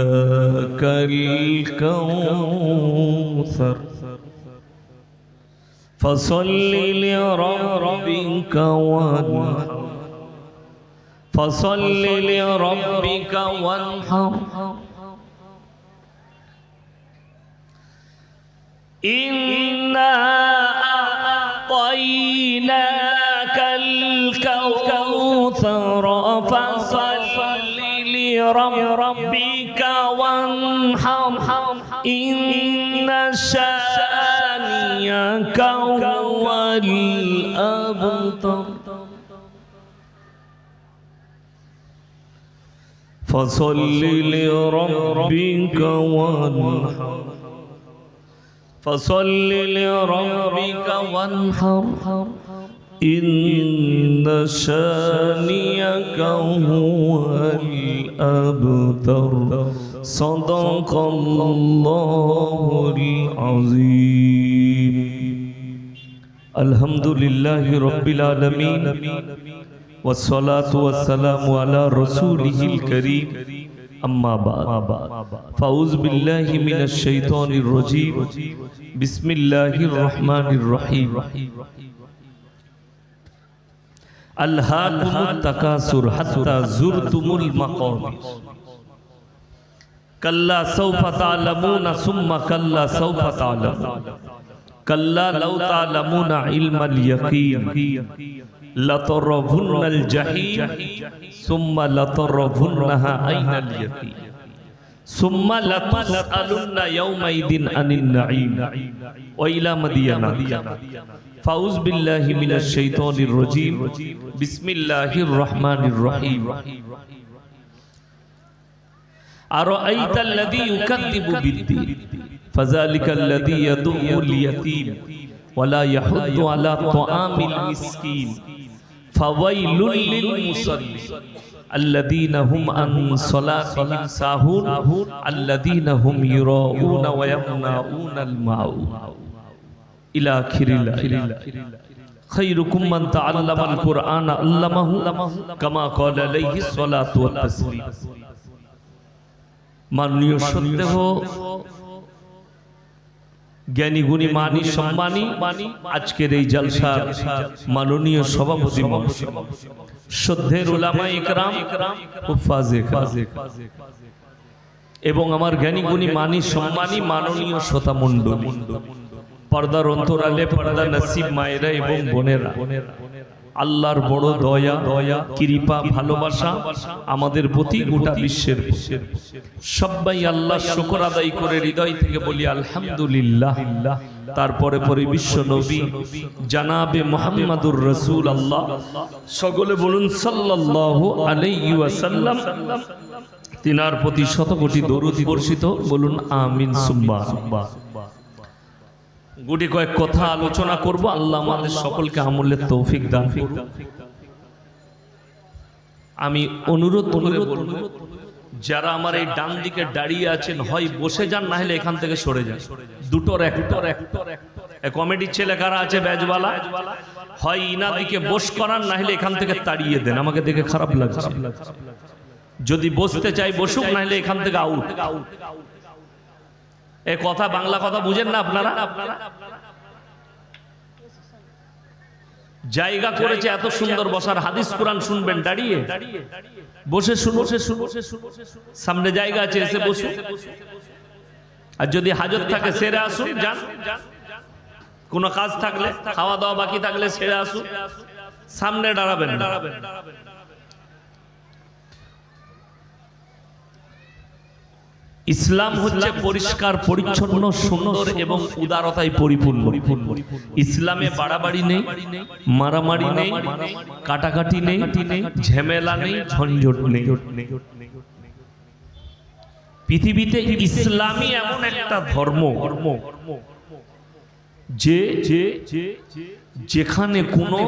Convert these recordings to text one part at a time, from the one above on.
أعطيناك الكوثر فصل لربك وانحر فصل لربك وانحر إنا أعطيناك الكوثر فصل لربك وانحر إن شانئك هو الأبتر فصل لربك وانحر فصل لربك وانحر إن شانئك هو الأبتر صدق الله العظيم الحمد لله رب العالمين والصلاة والسلام على رسوله الكريم أما بعد فأعوذ بالله من الشيطان الرجيم بسم الله الرحمن الرحيم ألهاكم التكاثر حتى زرتم المقابر كلا سوف تعلمون ثم كلا سوف تعلمون كلا لو تعلمون علم اليقين لترون الجحيم ثم لترونها عين اليقين ثم لتسألن يومئذ عن النعيم وإلى مدين فأعوذ بالله من الشيطان الرجيم بسم الله الرحمن الرحيم أرأيت الذي يكذب بالدين فذلك الذي يدعو اليتيم ولا يحض على طعام المسكين فويل للمصلين الذين هم عن صلاتهم ساهون الذين هم يراءون ويمنعون الماعون إلى آخر الآية خيركم من تعلم القرآن علمه كما قال عليه الصلاة والتسليم মাননীয় সত্ত্বেহ জ্ঞানী গুণী মানি সম্মানী আজকের এই জলসার মাননীয় সভাপতি মহাশয় শ্রদ্ধেয় উলামা ইকরাম হুফাজে এবং আমার জ্ঞানী গুণী মানি সম্মানী মাননীয় শ্রোতা মণ্ডলী পর্দার অন্তরালে পর্দা নসিব মায়েরা এবং বোনেরা আল্লাহর বড় দয়া কৃপা ভালোবাসা আমাদের প্রতি গোটা বিশ্বের সবাই আল্লাহ শুকর আদায় করে হৃদয় থেকে বলি আলহামদুলিল্লাহ তারপরে পরে বিশ্ব নবী জানাবে মুহাম্মাদুর রাসূলুল্লাহ সকলে বলুন সাল্লাল্লাহু আলাইহি ওয়াসাল্লাম তিনার প্রতি শত কোটি দরুদ বর্ষিত বলুন আমিন সুম্মা গুটি কয়েক কথা আলোচনা করব আল্লাহ আমাদের সকলকে আমলের তৌফিক দান করুন আমি অনুরোধ করে বলবো যারা আমার এই ডান দিকে দাঁড়িয়ে আছেন হয় বসে যান না হলে এখান থেকে সরে যান দুটোর একটা কমেডির ছেলে কারা আছে ব্যাজওয়ালা হয় ইনা দিকে বস করান না হলে এখান থেকে তাড়িয়ে দেন আমাকে দেখে খারাপ লাগছে যদি বসতে চাই বসুক না হলে এখান থেকে আউট এই কথা বাংলা কথা বুঝেন না আপনারা জায়গা করেছে এত সুন্দর বসার হাদিস কোরআন শুনবেন দাঁড়িয়ে বসে শুনো সামনে জায়গা আছে এসে বসুন আর যদি হাজত থাকে সেরে আসুন যান কোনো কাজ থাকলে খাওয়া দাওয়া বাকি থাকলে সেরে আসুন সামনে দাঁড়াবেন ইসলাম হচ্ছে পরিষ্কার পরিচ্ছন্ন সুন্দর এবং উদারতায় পরিপূর্ণ ইসলামে বাড়াবাড়ি নেই মারামারি নেই কাটাকাটি নেই ঝামেলা নেই ঝঞ্ঝট নেই পৃথিবীতে ইসলামই এমন একটা ধর্ম যে যেখানে কোনো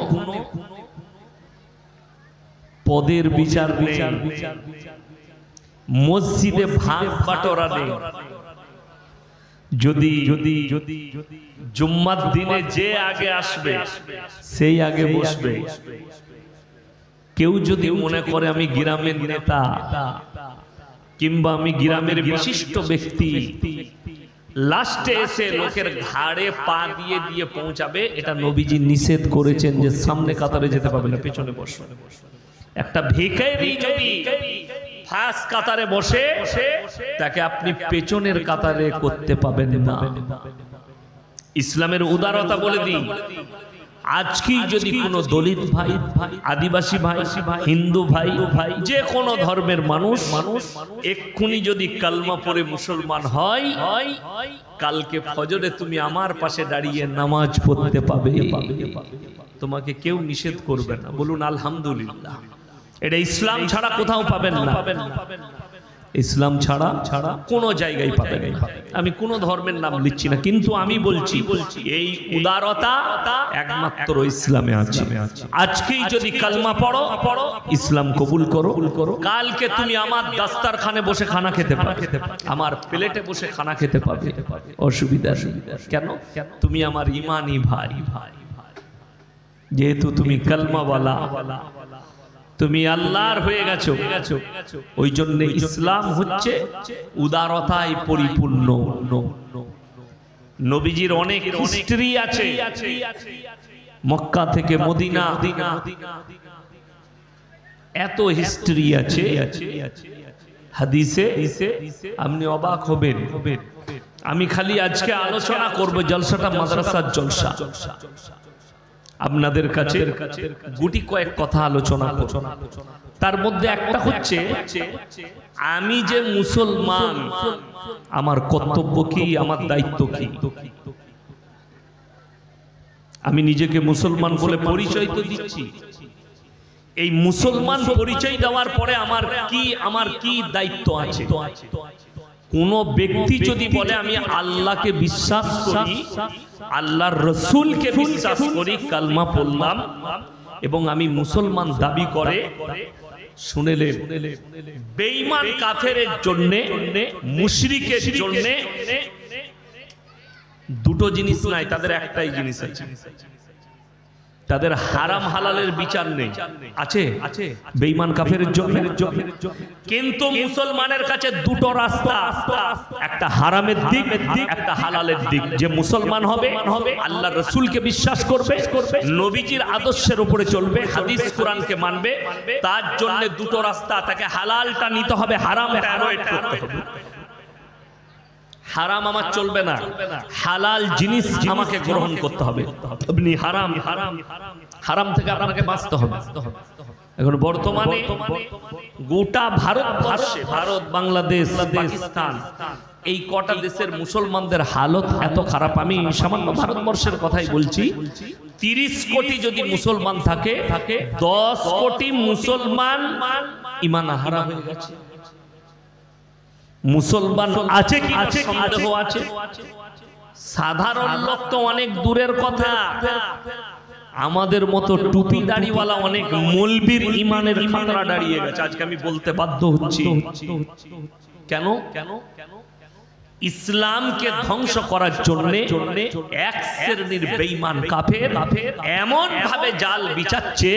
পদের বিচার নেই মসজিদে ভাগ বাটোয়ারা নেই যদি জুম্মার দিনে যে আগে আসবে সেই আগে বসবে কেউ যদি মনে করে আমি গ্রামের নেতা কিংবা আমি গ্রামের বিশিষ্ট ব্যক্তি, লাস্টে এসে লোকের ঘাড়ে পা দিয়ে দিয়ে পৌঁছাবে, এটা নবীজি নিষেধ করেছেন যে সামনে কাতারে যেতে পারবে না, পেছনে বসো। একটা ভিখারি যদি ফার্স্ট কাতারে বসে, তাকে আপনি পেছনের কাতারে করতে পাবেন না। ইসলামের উদারতা বলে দিই, আজকেই যদি কোনো দলিত ভাই, আদিবাসী ভাই, হিন্দু ভাই, যে কোনো ধর্মের মানুষ এক্ষুনি যদি কালমা পড়ে মুসলমান হয়, কালকে ফজরে তুমি আমার পাশে দাঁড়িয়ে নামাজ পড়তে পাবে, তোমাকে কেউ নিষেধ করবে না। বলুন আলহামদুলিল্লাহ। এটা ইসলাম ছাড়া কোথাও পাবেন না, ইসলাম ছাড়া কোনো জায়গায় পাবেন না। আমি কোন ধর্মের নাম লিখছি না, কিন্তু আমি বলছি এই উদারতা একমাত্র ইসলামে আছে। আজকেই যদি কালমা পড়ো, ইসলাম কবুল করো, কালকে তুমি আমার দাস্তারখানে বসে খানা খেতে পাবে, আমার প্লেটে বসে খানা খেতে পাবে, অসুবিধা কেন? তুমি আমার ইমানি ভাই, যেহেতু তুমি কালমাওয়ালা, তুমি আল্লাহর হয়ে গেছো। ওই জন্য ইসলাম হচ্ছে উদারতায় পরিপূর্ণ। নবীজির অনেক হিস্ট্রি আছে, মক্কা থেকে মদিনা এত হিস্ট্রি আছে, হাদিসে আপনি অবাক হবেন। আমি খালি আজকে আলোচনা করব, জলসাটা মাদ্রাসার জলসা, আপনাদের কাছে গুটি কয়েক কথা আলোচনা করব। তার মধ্যে একটা হচ্ছে, আমি যে মুসলমান, আমার কর্তব্য কি, আমার দায়িত্ব কি? আমি নিজেকে মুসলমান বলে পরিচয় তো দিচ্ছি, এই মুসলমান পরিচয় দেওয়ার পরে আমার কি দায়িত্ব আছে? কোন ব্যক্তি যদি বলে আমি আল্লাহকে বিশ্বাস করি, আল্লাহর রসুলকে বিশ্বাস করি, কালমা পড়লাম এবং আমি মুসলমান দাবি করে, শুনেলে বেঈমান কাফেরের জন্য, মুশরিকের জন্য দুটো জিনিস নাই, তাদের একটাই জিনিস আছে, তাদের হারাম হালালের বিচার নেই। আছে বেঈমান কাফেরের জন্য, কিন্তু মুসলমানের কাছে দুটো রাস্তা, একটা হারামের দিক, একটা হালালের দিক। যে মুসলমান হবে, আল্লাহর রাসূলকে বিশ্বাস করবে, নবীজির আদর্শের উপরে চলবে, হাদিস কোরআনকে মানবে, তার জন্য দুটো রাস্তা, তাকে হালালটা নিতে হবে, হারামটা অ্যাভয়েড করতে হবে। হারাম আমার চলবে না, হালাল জিনিস আমাকে গ্রহণ করতে হবে। আপনি হারাম থেকে আপনাকে বাঁচতে হবে। এখন বর্তমানে গোটা ভারতবর্ষে, ভারত, বাংলাদেশ, পাকিস্তান, এই কটা দেশের মুসলমানদের হালত এত খারাপ। আমি সামান্য ভারতবর্ষের কথাই বলছি। 30 কোটি যদি মুসলমান থাকে, 10 কোটি মুসলমান ঈমান হারা হয়ে গেছে। মুসলমান আছে কি সন্দেহ আছে। সাধারণ লোক তো অনেক দূরের কথা, আমাদের মতো টুপি দাড়িওয়ালা অনেক মৌলবীর ইমানের খাতরা দাঁড়িয়ে গেছে। আজকে আমি বলতে বাধ্য হচ্ছি, কেন? ইসলামকে ধ্বংস করার জন্য এক শ্রেণীর বেঈমান কাফের এমন ভাবে জাল বিছাচ্ছে,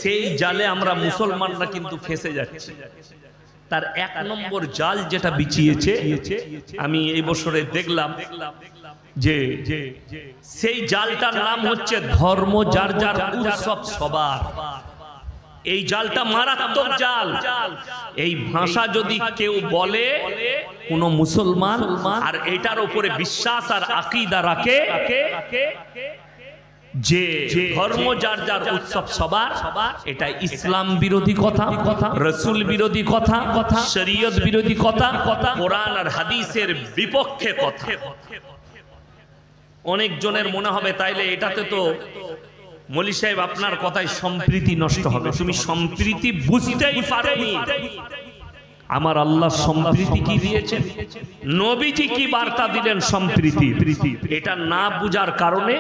সেই জালে আমরা মুসলমানরা কিন্তু ফেঁসে যাচ্ছি। তার 1 নম্বর জাল যেটা বিছিয়েছে, আমি এই বছরে দেখলাম যে সেই জালটার নাম হচ্ছে ধর্ম যার যার, উৎসব সবার। এই জালটা মারাত্মক জাল। এই ভাষা যদি কেউ বলে কোন মুসলমান আর এটার উপরে বিশ্বাস আর আকীদা রাখে যে ধর্ম যার যার, উৎসব সবার, এটা ইসলাম বিরোধী কথা, রাসূল বিরোধী কথা, শরীয়ত বিরোধী কথা, কোরআন আর হাদিসের বিপক্ষে কথা। অনেক জনের মনে হবে তাইলে এটাতে তো মৌলী সাহেব আপনার কথায় সম্প্রীতি নষ্ট হবে। তুমি সম্প্রীতি বুঝতেই পারোনি। আমার আল্লাহ সম্প্রীতি কি দিয়েছেন, নবীজি কি বার্তা দিলেন সম্প্রীতি, এটা না বুঝার কারণে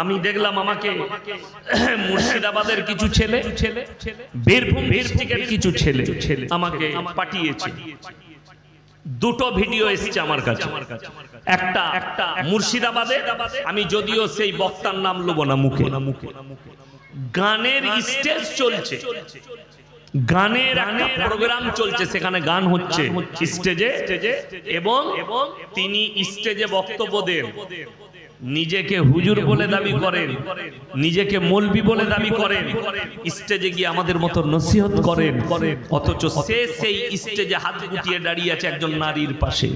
আমি দেখলাম আমাকে মুর্শিদাবাদের কিছু ছেলে, বীরভূম ডিস্ট্রিক্টের কিছু ছেলে আমাকে পাঠিয়েছে। দুটো ভিডিও এসেছে আমার কাছে। একটা মুর্শিদাবাদে, আমি যদিও সেই বক্তার নাম লব না মুখে, গানের স্টেজ চলছে, গানের একটা প্রোগ্রাম চলছে, সেখানে গান হচ্ছে স্টেজে, এবং তিনি স্টেজে বক্তব্য দেন, নিজেকে হুজুর বলে দাবি করেন, নিজেকে মৌলবি বলে দাবি করেন, স্টেজে গিয়ে আমাদের মতো নসিহত করেন, অথচ সে সেই স্টেজে হাত গুটিয়ে দাঁড়িয়ে আছে একজন নারীর পাশে।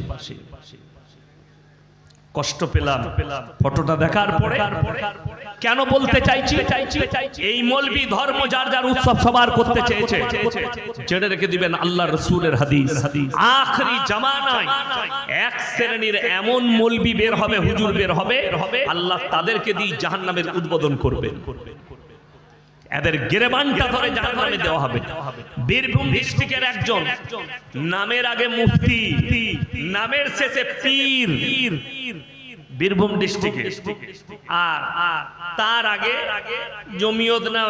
কষ্ট পেলাম ফটোটা দেখার পরে। কেন বলতে চাইছি, এই মৌলবি ধর্ম যার যার উৎসব সবার করতে চেয়েছে, জেনে রেখে দিবেন আল্লাহ রাসূলের হাদিস, আখরি জামানায় এক শ্রেণীর এমন মৌলবি বের হবে, হুজুর বের হবে, আল্লাহ তাদেরকে দিয়ে জাহান্নামের উদ্বোধন করবেন। এদের গিরেবানটা ধরে জাহান্নামে দেওয়া হবে। বীরভূম ডিস্ট্রিক্টের একজন, নামের আগে মুফতি, নামের শেষে পীর, বীরভূম ডিস্ট্রিক্টে, আর তার আগে জমিয়ত না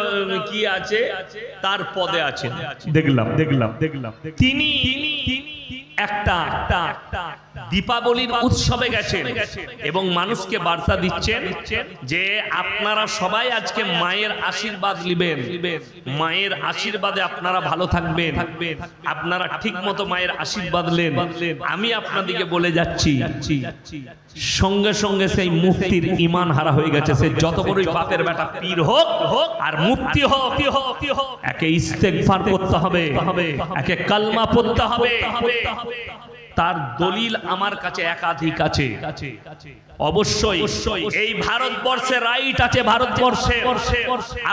কি আছে, তার পদে আছে, দেখলাম। তিনি একটা দীপাবলির উৎসবে গেছেন এবং মানুষকে বার্তা দিচ্ছেন যে আপনারা সবাই আজকে মায়ের আশীর্বাদ নেবেন, মায়ের আশীর্বাদে আপনারা ভালো থাকবেন, আপনারা ঠিক মতো মায়ের আশীর্বাদ নেন। আমি আপনাদেরকে বলে যাচ্ছি, সঙ্গে সঙ্গে সেই মুফতির ঈমান হারা হয়ে গেছে। সে যত বড়ই বাপের বেটা পীর হোক আর মুফতি হোক, একে ইস্তেগফার করতে হবে, একে কালমা পড়তে হবে। তার দলিল আমার কাছে একাধিক আছে। অবশ্যই এই ভারতবর্ষে রাইট আছে, ভারতবর্ষে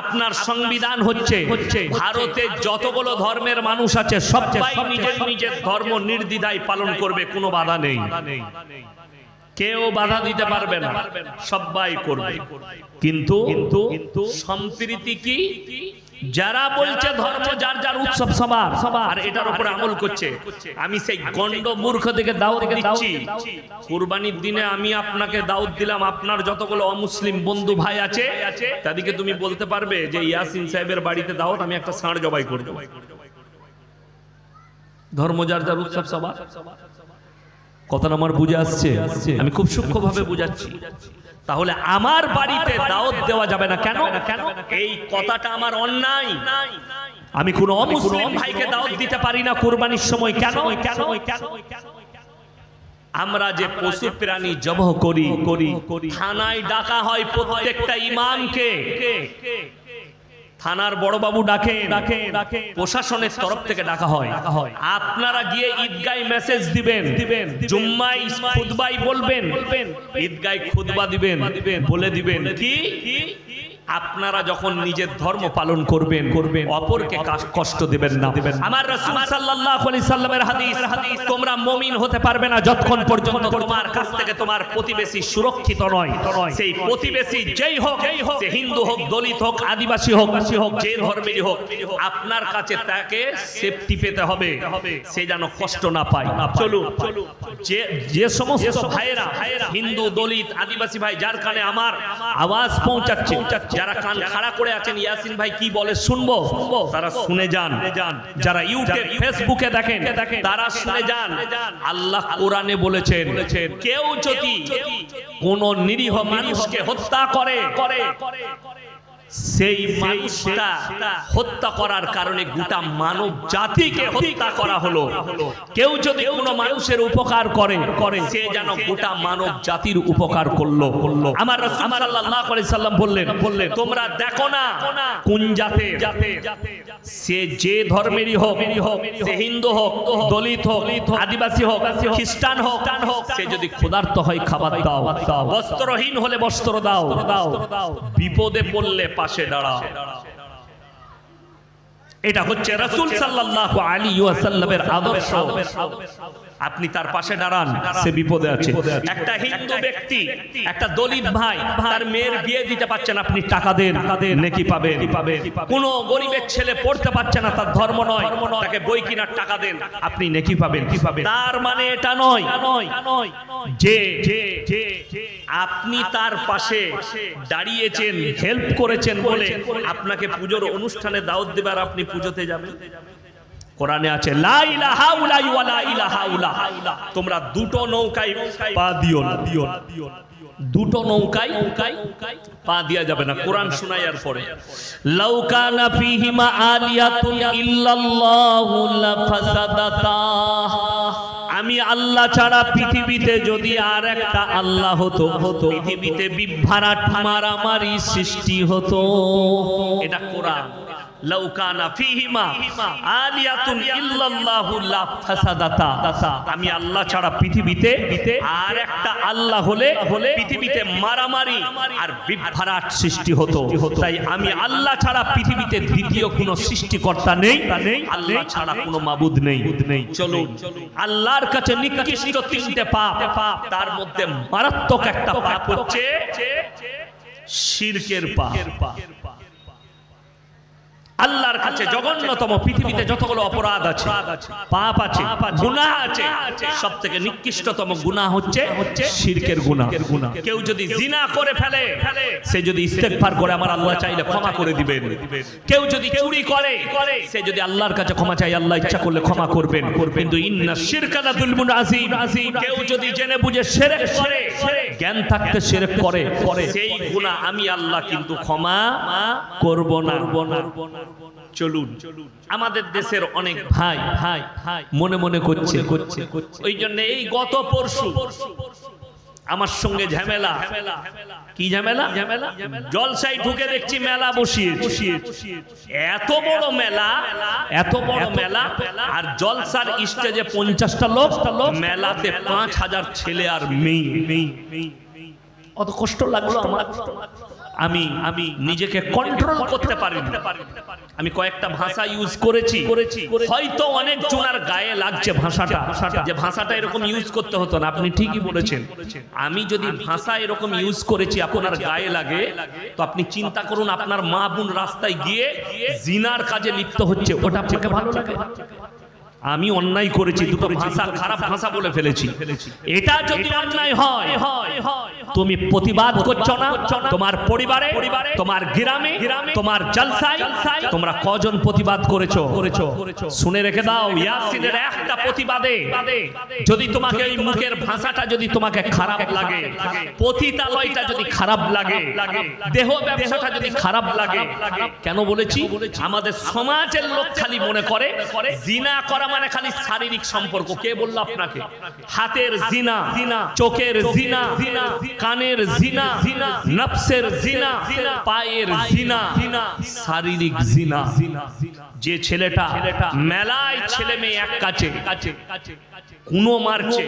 আপনার সংবিধান হচ্ছে, ভারতে যতগুলো ধর্মের মানুষ আছে সবাই নিজের নিজের ধর্ম নির্দ্বিধায় পালন করবে, কোনো বাধা নেই, কেউ বাধা দিতে পারবে না, সবাই করবে। কিন্তু সম্প্রীতি কি, যারা বলছে ধর্ম যার যার উৎসব সবার, আর এটার উপর আমল করছে, আমি সেই গন্ড মূর্খ থেকে দাওয়াত দিচ্ছি। কুরবানির দিনে আমি আপনাকে দাওয়াত দিলাম, আপনার যতগুলো অমুসলিম বন্ধু ভাই আছে তাদেরকে তুমি বলতে পারবে যে ইয়াসিন সাহেবের বাড়িতে দাওয়াত, আমি একটা ষাঁড় জবাই করব। ধর্ম যার যার উৎসব সবার, কথা আমার বুঝে আসছে? আমি খুব সূক্ষ্মভাবে বুঝাচ্ছি। তাহলে আমার বাড়িতে দাওয়াত দেওয়া যাবে না কেন? এই কথাটা আমার অন্যায়। আমি কোন অমুসলিম ভাইকে দাওয়াত দিতে পারি না কুরবানির সময়। কেন? আমরা যে পশু প্রাণী জবাহ করি, থানায় ডাকা হয় প্রত্যেকটা ইমামকে, থানার বড়বাবু ডাকেন, প্রশাসনের তরফ থেকে ডাকা হয়। আপনারা গিয়ে ঈদগায় মেসেজ দিবেন, জুম্মায় খুতবায় বলবেন, ঈদগায় খুতবা দিবেন, বলে দিবেন কি আপনারা যখন নিজের ধর্ম পালন করবেন, অপরকে কষ্ট দেবেন না। আমার রাসূল সাল্লাল্লাহু আলাইহি সাল্লামের হাদিস, তোমরা মুমিন হতে পারবে না যতক্ষণ পর্যন্ত তোমার কাছ থেকে তোমার প্রতিবেশী সুরক্ষিত নয়। সেই প্রতিবেশী যেই হোক, সে হিন্দু হোক, দলিত হোক, আদিবাসী হোক, যে ধর্মেরই হোক, আপনার কাছে তাকে সেফটি পেতে হবে, সে যেন কষ্ট না পায়। চলুন, যে সমস্ত ভাইরা হিন্দু, দলিত, আদিবাসী ভাই যার কানে আমার আওয়াজ পৌঁছাচ্ছে, যারা কান খাড়া করে আছেন ইয়াসিন ভাই কি বলে শুনবো, তারা শুনে যান। যারা ইউটিউব ফেসবুকে দেখেন তারা শুনে যান। আল্লাহ কোরআনে বলেছেন, কেউ যদি কোন নিরীহ মানুষকে হত্যা করে, সেই মানুষটা হত্যা করার কারণে গোটা মানব জাতিকে হত্যা করা হলো। কেউ যদি কোনো মানুষের উপকার করে, সে যেন গোটা মানব জাতির উপকার করলো। আমার রাসূল সাল্লাল্লাহু আলাইহি সাল্লাম বললেন, তোমরা দেখো না কোন জাতের, সে যে ধর্মেরই হোক, সে হিন্দু হোক, দলিত হোক, আদিবাসী হোক, খ্রিস্টান হোক, সে যদি ক্ষুধার্ত হয় খাবার দাও, বস্ত্রহীন হলে বস্ত্র দাও, বিপদে পড়লে পাশে দাঁড়াও। এটা হচ্ছে রাসূল সাল্লাল্লাহু আলাইহি ওয়াসাল্লামের আদর্শ। আপনি তার পাশে দাঁড়ান, সে বিপদে আছে। একটা হিন্দু ব্যক্তি, একটা দলিত ভাই তার মেয়ের বিয়ে দিতে পারছেন, আপনি টাকা দেন, নেকি পাবেন। কোন গরিবের ছেলে পড়তে পারছে না, তার ধর্ম নয়, তাকে বই কিনার টাকা দেন, আপনি নেকি পাবেন। তার মানে এটা নয় যে আপনি তার পাশে দাঁড়িয়েছেন, হেল্প করেছেন বলে আপনাকে পুজোর অনুষ্ঠানে দাওয়াত দেবে আর আপনি পুজোতে যাবেন। কোরআনে আছে লা ইলাহা উলাই ওয়া লা ইলাহা উলা, তোমরা দুটো নৌকায় পা দিও না, দুটো নৌকায় পা দিয়া যাবে না। কোরআন শোনায়ার পরে লাউ কানা ফীহিমা আলিয়াতুন ইল্লাল্লাহু লাফাসাদাতা, আমি আল্লাহ ছাড়া পৃথিবীতে যদি আর একটা আল্লাহ হতো, পৃথিবীতে বিভ্রাট মারামারি সৃষ্টি হতো। এটা কোরআন। লাউ কানা ফীহিমা আলিয়াতুন ইল্লাল্লাহু লাফাসাদাতা, আমি আল্লাহ ছাড়া পৃথিবীতে আর একটা আল্লাহ হলে পৃথিবীতে মারামারি আর বিভ্রাট সৃষ্টি হতো। তাই আমি আল্লাহ ছাড়া পৃথিবীতে দ্বিতীয় কোনো সৃষ্টিকর্তা নেই, আল্লাহ ছাড়া কোনো মাবুদ নেই। চলো আল্লাহর কাছে নিকৃষ্ট তিনটে পাপ, তার মধ্যে মারাত্মক একটা পাপ হচ্ছে শিরকের পাপ। আল্লাহর কাছে জঘন্যতম, পৃথিবীতে যতগুলো অপরাধ আছে, পাপ আছে, গুনাহ আছে, সবথেকে নিকৃষ্টতম গুনাহ হচ্ছে শিরকের গুনাহ। কেউ যদি জিনা করে ফেলে, সে যদি ইস্তেগফার করে আমার আল্লাহ চাইলে ক্ষমা করে দিবেন। কেউ যদি চুরি করে, সে যদি আল্লাহর কাছে ক্ষমা চাই, আল্লাহ ইচ্ছা করলে ক্ষমা করবেন। কিন্তু ইন্না শিরকা লাযুলমুন আযীম, কেউ যদি জেনে বুঝে শিরক করে, জ্ঞান থাকতে শিরক করে, সেই গুনাহ আমি আল্লাহ কিন্তু ক্ষমা করব না। চলুন, আমাদের দেশের অনেক ভাই মনে মনে করছে, ওই জন্য এই গত পরশু আমার সঙ্গে ঝামেলা। কি ঝামেলা? জলসায় ঢুকে দেখছি মেলা বসিয়ে, এত বড় মেলা, এত বড় মেলা, আর জলসার স্টেজে 50টা লোক, মেলাতে 5000 ছেলে আর মেয়ে। অত কষ্ট লাগলো আমার। আমি নিজেকে কন্ট্রোল করতে পারিনি। আমি কয়েকটা ভাষা ইউজ করেছি, হয়তো অনেক জনের গায়ে লাগছে ভাষাটা, যে ভাষাটা এরকম ইউজ করতে হতো না। আপনি ঠিকই বলেছেন। আমি যদি ভাষা এরকম ইউজ করেছি আপনার গায়ে লাগে, তো আপনি চিন্তা করুন আপনার মা বোন রাস্তায় গিয়ে জিনার কাজে লিপ্ত হচ্ছে, ওটা আপনাকে ভালো লাগে? আমি অন্যায় করেছি, দুটো ভাষা খারাপ ভাষা বলে ফেলেছি, এটা যদি অন্যায় হয়, তুমি প্রতিবাদ করছো না? তোমার পরিবারে, তোমার গ্রামে, তোমার জলসায় তোমরা কজন প্রতিবাদ করেছো? শুনে রেখে দাও, ইয়াসিনের একটা প্রতিবাদে যদি তোমাকে এই মুখের ভাষাটা যদি তোমাকে খারাপ লাগে, পতিতালয়টা যদি খারাপ লাগে, দেহ ব্যবসাটা যদি খারাপ লাগে, কেন বলেছি? আমাদের সমাজের লোক খালি মনে করে জিনা করা মানে খালি শারীরিক সম্পর্ক। কে বলল আপনাকে? হাতের জিনা, চোখের জিনা, কানের জিনা, নফসের জিনা, পায়ের জিনা, শারীরিক জিনা। যে ছেলেটা মেলায় ছেলে মেয়ে এক কাছে কুনো মারছে,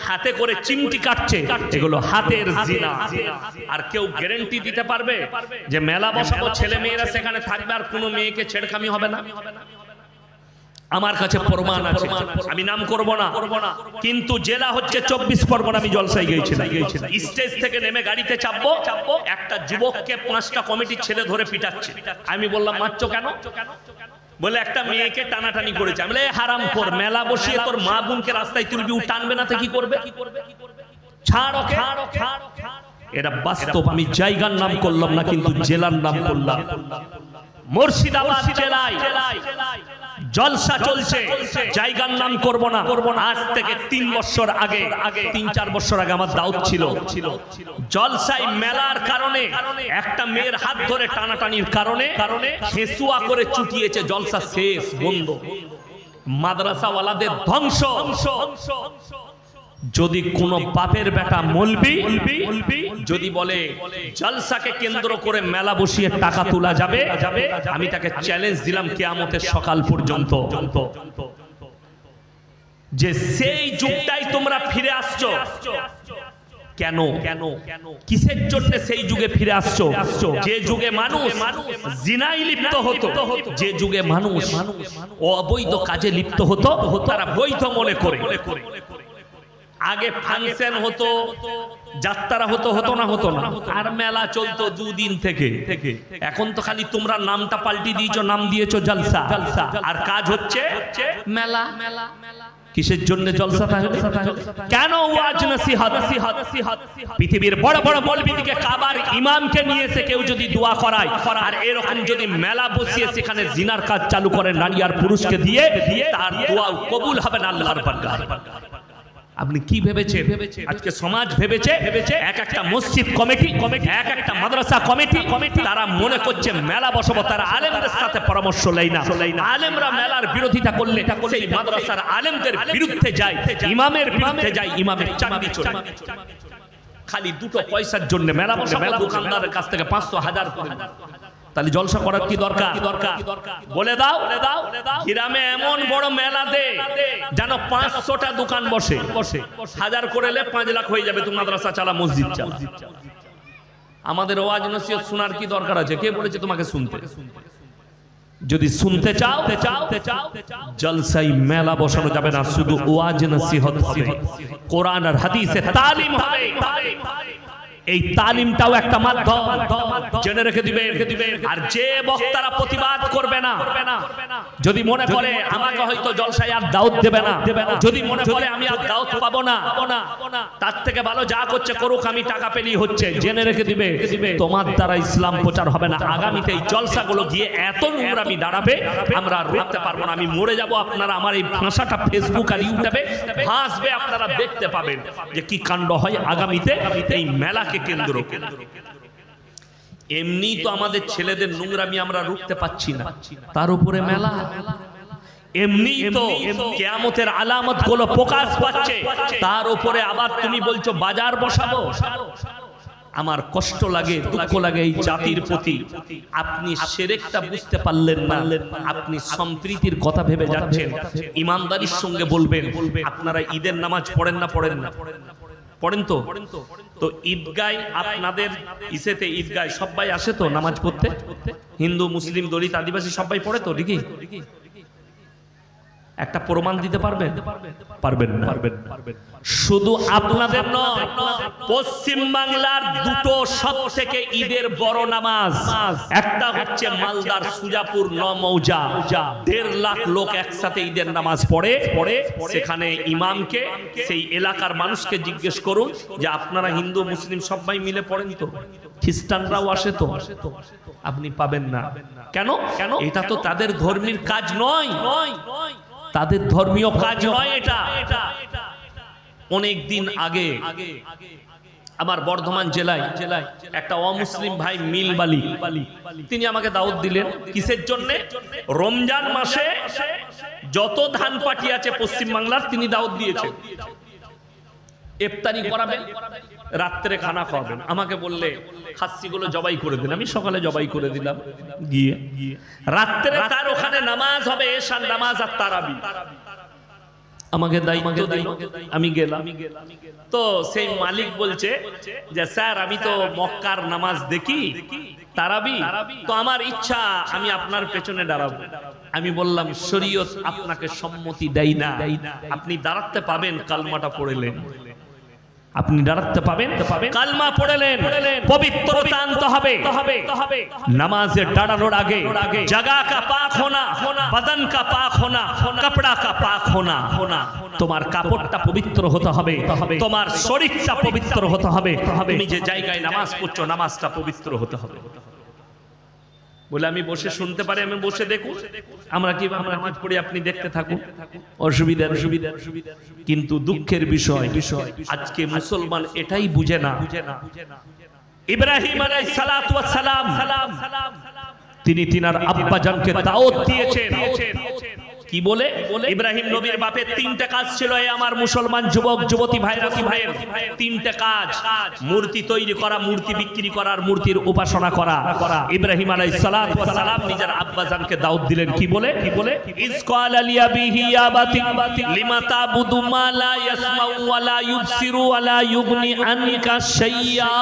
হাতে করে চিমটি কাটছে, এগুলো হাতের জিনা। আর কেউ গ্যারান্টি দিতে পারবে যে মেলা বসাবো, ছেলে মেয়েরা সেখানে থাকবে আর কোনো মেয়েকে ছেড়খামি হবে না? আমার কাছে প্রমাণ আছে, আমি নাম করব না, কিন্তু জেলা হচ্ছে 24 পরগনা। আমি জলসায় গিয়েছিলাম, স্টেজ থেকে নেমে গাড়িতে চাপবো, একটা যুবককে 5টা কমিটির ছেলে ধরে পিটাচ্ছে। আমি বললাম মারছো কেন? বলে একটা মেয়েকে টানাটানি করেছে। আমি বলে হারামখোর, মেলা বসিয়ে তোর মা বোনকে রাস্তায় তুলবি, ও টানবে না তো কি করবে? ছাড় ওকে। এটা বাস্তব। আমি জায়গার নাম করলাম না, কিন্তু জেলার নাম করলাম। মুর্শিদাবাদ জেলায় জলসা চলছে, জায়গার নাম করব না। আজ থেকে 3 বছর আগে, 3-4 বছর আগে আমার দাওয়াত ছিল। জলসায় মেলার কারণে একটা মেয়ের হাত ধরে টানাটানির কারণে হেসুয়া করে চুটিয়েছে। জলসা শেষ, বন্ধ। মাদ্রাসাওয়ালাদের ধ্বংস। যদি কোন বাপের বেটা মলবি যদি বলে জলসাকে কেন্দ্র করে মেলা বসিয়ে টাকা তোলা যাবে, আমি তাকে চ্যালেঞ্জ দিলাম কিয়ামতের সকাল পর্যন্ত, যে সেই যুগটাই তোমরা ফিরে আসছো। কেন? কিসের জন্য সেই যুগে ফিরে আসছো? যে যুগে মানুষ জিনায় লিপ্ত হতো, যে যুগে মানুষ অবৈধ কাজে লিপ্ত হতো, তারা বৈধ মনে করে। আগে ফাংশন হতো, যাত্রা হতো না, আর মেলা চলতো 2 দিন থেকে। এখন তো খালি তোমরা নামটা পাল্টি দিয়েছো, নাম দিয়েছো জলসা, আর কাজ হচ্ছে মেলা। কিসের জন্য জলসা তাহলে? কেন ওয়াজ নসিহত? পৃথিবীর বড় বড় মৌলবীদিকে কাবার ইমামকে নিয়ে এসে কেউ যদি দোয়া করায় আর এরকম যদি মেলা বসিয়ে সেখানে জিনার কাজ চালু করে নারী আর পুরুষকে দিয়ে, তার দোয়া কবুল হবে না আল্লাহর বারগাহে। আপনি কি ভেবেছেন? আজকে সমাজ ভেবেছে এক একটা মসজিদ কমিটি, এক একটা মাদ্রাসা কমিটি, তারা মনে করছে মেলা বসাবো, তারা আলেমদের সাথে পরামর্শ নেয় না। আলেমরা মেলার বিরোধিতা করলে সেই মাদ্রাসার আলেমদের বিরুদ্ধে যায়, ইমামের বিরুদ্ধে যায়, ইমামের চাকরি চলে। খালি দুটো পয়সার জন্য মেলা বসাবো, দোকানদারের কাছ থেকে 500,000 করে। তাহলে জলসা করার কি দরকার? বলে দাও গ্রামে এমন বড় মেলা দে যেন 500টা দোকান বসে, 1000 করলে 5 লাখ হয়ে যাবে। তুমি মাদ্রাসা চালা, মসজিদ চালা। আমাদের ওয়াজ নসিহত শোনার কি দরকার আছে? কে বলেছে তোমাকে শুনতে? যদি শুনতে চাও জলসাই মেলা বসানো যাবে না, শুধু ওয়াজ নসিহত হবে, কোরআন আর হাদিসে তালিম হবে। এই তালিমটাও একটা মাধ্যম, জেনে রেখে দিবেন। আর যে বক্তারা প্রতিবাদ করবে না, যদি মনে করে আমাকে হয়তো জলসায় আর দাওয়াত দেবে না, যদি মনে করে আমি আর দাওয়াত পাবো না, তার থেকে ভালো যা করছে করুক, আমি টাকা পেলেই হচ্ছে, জেনে রেখে দিবে তোমার দ্বারা ইসলাম প্রচার হবে না। আগামীতে এই জলসাগুলো গিয়ে এত নোংরামি দাঁড়াবে, আমরা আর রুখতে পারবো না। আমি মরে যাব, আপনারা আমার এই ভাষাটা ফেসবুক আর ইউটিউবে ভাসবে, আপনারা দেখতে পাবেন যে কি কাণ্ড হয় আগামীতে এই মেলাকে কেন্দ্র করে। এমনি তো আমাদের ছেলেদের নোংরামি আমরা রুখতে পাচ্ছি না, তার উপরে মেলা। এমনি তো কিয়ামতের আলামত গুলো প্রকাশ পাচ্ছে, তার উপরে আবার তুমি বলছো বাজার বসাবো। আমার কষ্ট লাগে, দুঃখ লাগে এই জাতির প্রতি। আপনি শিরকটা বুঝতে পারলেন না, আপনি সম্প্রীতির কথা ভেবে যাচ্ছেন। ইমানদারির সঙ্গে বলবেন, আপনারা ঈদের নামাজ পড়েন না? পড়েন তো? তো ঈদগায় আপনাদের ইসেতে ঈদগায় সবাই আসে তো নামাজ পড়তে? হিন্দু, মুসলিম, দলিত, আদিবাসী সবাই পড়ে তো? ঠিকই। একটা প্রমাণ দিতে পারবেন? পারবেন না। শুধু আপনাদের নয়, পশ্চিম বাংলার দুটো সব থেকে ঈদের বড় নামাজ, একটা হচ্ছে মালদার সুজাপুর নমৌজা, 1.5 লাখ লোক একসাথে ঈদের নামাজ পড়ে। সেখানে ইমামকে, সেই এলাকার মানুষকে জিজ্ঞেস করুন যে আপনারা হিন্দু মুসলিম সবাই মিলে পড়েন তো? খ্রিস্টানরাও আসে তো? আপনি পাবেন না। কেন? এটা তো তাদের ধর্মীয় কাজ নয়, তাদের ধর্মীয় কাজ নয় এটা। অনেক দিন আগে আমার বর্ধমান জেলায় একটা অমুসলিম ভাই মিলবালি, তিনি আমাকে দাওয়াত দিলেন। কিসের জন্য? রমজান মাসে যত ধান পাটি আছে পশ্চিম বাংলার, তিনি দাওয়াত দিয়েছেন। ইফতারি করাবেন, রাত্রে খানা খাওয়াবেন। আমাকে বললে খাসিগুলো জবাই করে দিন। আমি সকালে জবাই করে দিলাম, গিয়ে রাত্রে তার ওখানে নামাজ হবে, এশার নামাজ আর তারাবি। আমাকে দায়িত্ব দিল, আমি গেলাম। তো সেই মালিক বলছে যে স্যার, আমি তো মক্কার নামাজ দেখি, তারাবি, তো আমার ইচ্ছা আমি আপনার পেছনে দাঁড়াবো। আমি বললাম শরীয়ত আপনাকে সম্মতি দেয় না, আপনি দাঁড়াতে পাবেন কালমাটা পড়লেন, আপনি দাঁড়াতে পাবেন, কালমা পড়লেন, পবিত্রতা আনতে হবে। নামাজে দাঁড়ানোর আগে জায়গা কা পাক হোনা, বদন কা পাক হোনা, কাপড়া কা পাক হোনা। তোমার কাপড়টা পবিত্র হতে হবে, তোমার শরীরটা পবিত্র হতে হবে। তুমি যে জায়গায় নামাজ পড়ছো, নামাজটা পবিত্র হতে হবে। বলে আমি বসে শুনতে পারি, আমি বসে দেখুন, আমরা কি নামাজ পড়ি, আপনি দেখতে থাকুন, অসুবিধা। কিন্তু দুঃখের বিষয় আজকে মুসলমান এটাই বুঝে না। ইব্রাহিম আলাইহিস সালাতু ওয়াস সালাম তিনি তিনার আব্বা জানকে দাওয়াত দিয়েছেন। কি বলে? ইব্রাহিম নবীর বাপের 3টে কাজ ছিল। এই আমার মুসলমান যুবক যুবতী ভাইরা, কি ভাইয়ের 3টে কাজ: মূর্তি তৈরি করা, মূর্তি বিক্রি করা, আর মূর্তির উপাসনা করা। ইব্রাহিম আলাইহিস সালাতু ওয়াস সালাম নিজের আব্বা জানকে দাওয়াত দিলেন। কি বলে? ইস ক্বালা লিয়াবিহি ইয়া বাতি লিমা তাবুদু মা লা ইয়াসমাউ ওয়া লা ইউবসিরু ওয়া লা ইউগনি আনকা শাইয়্যা।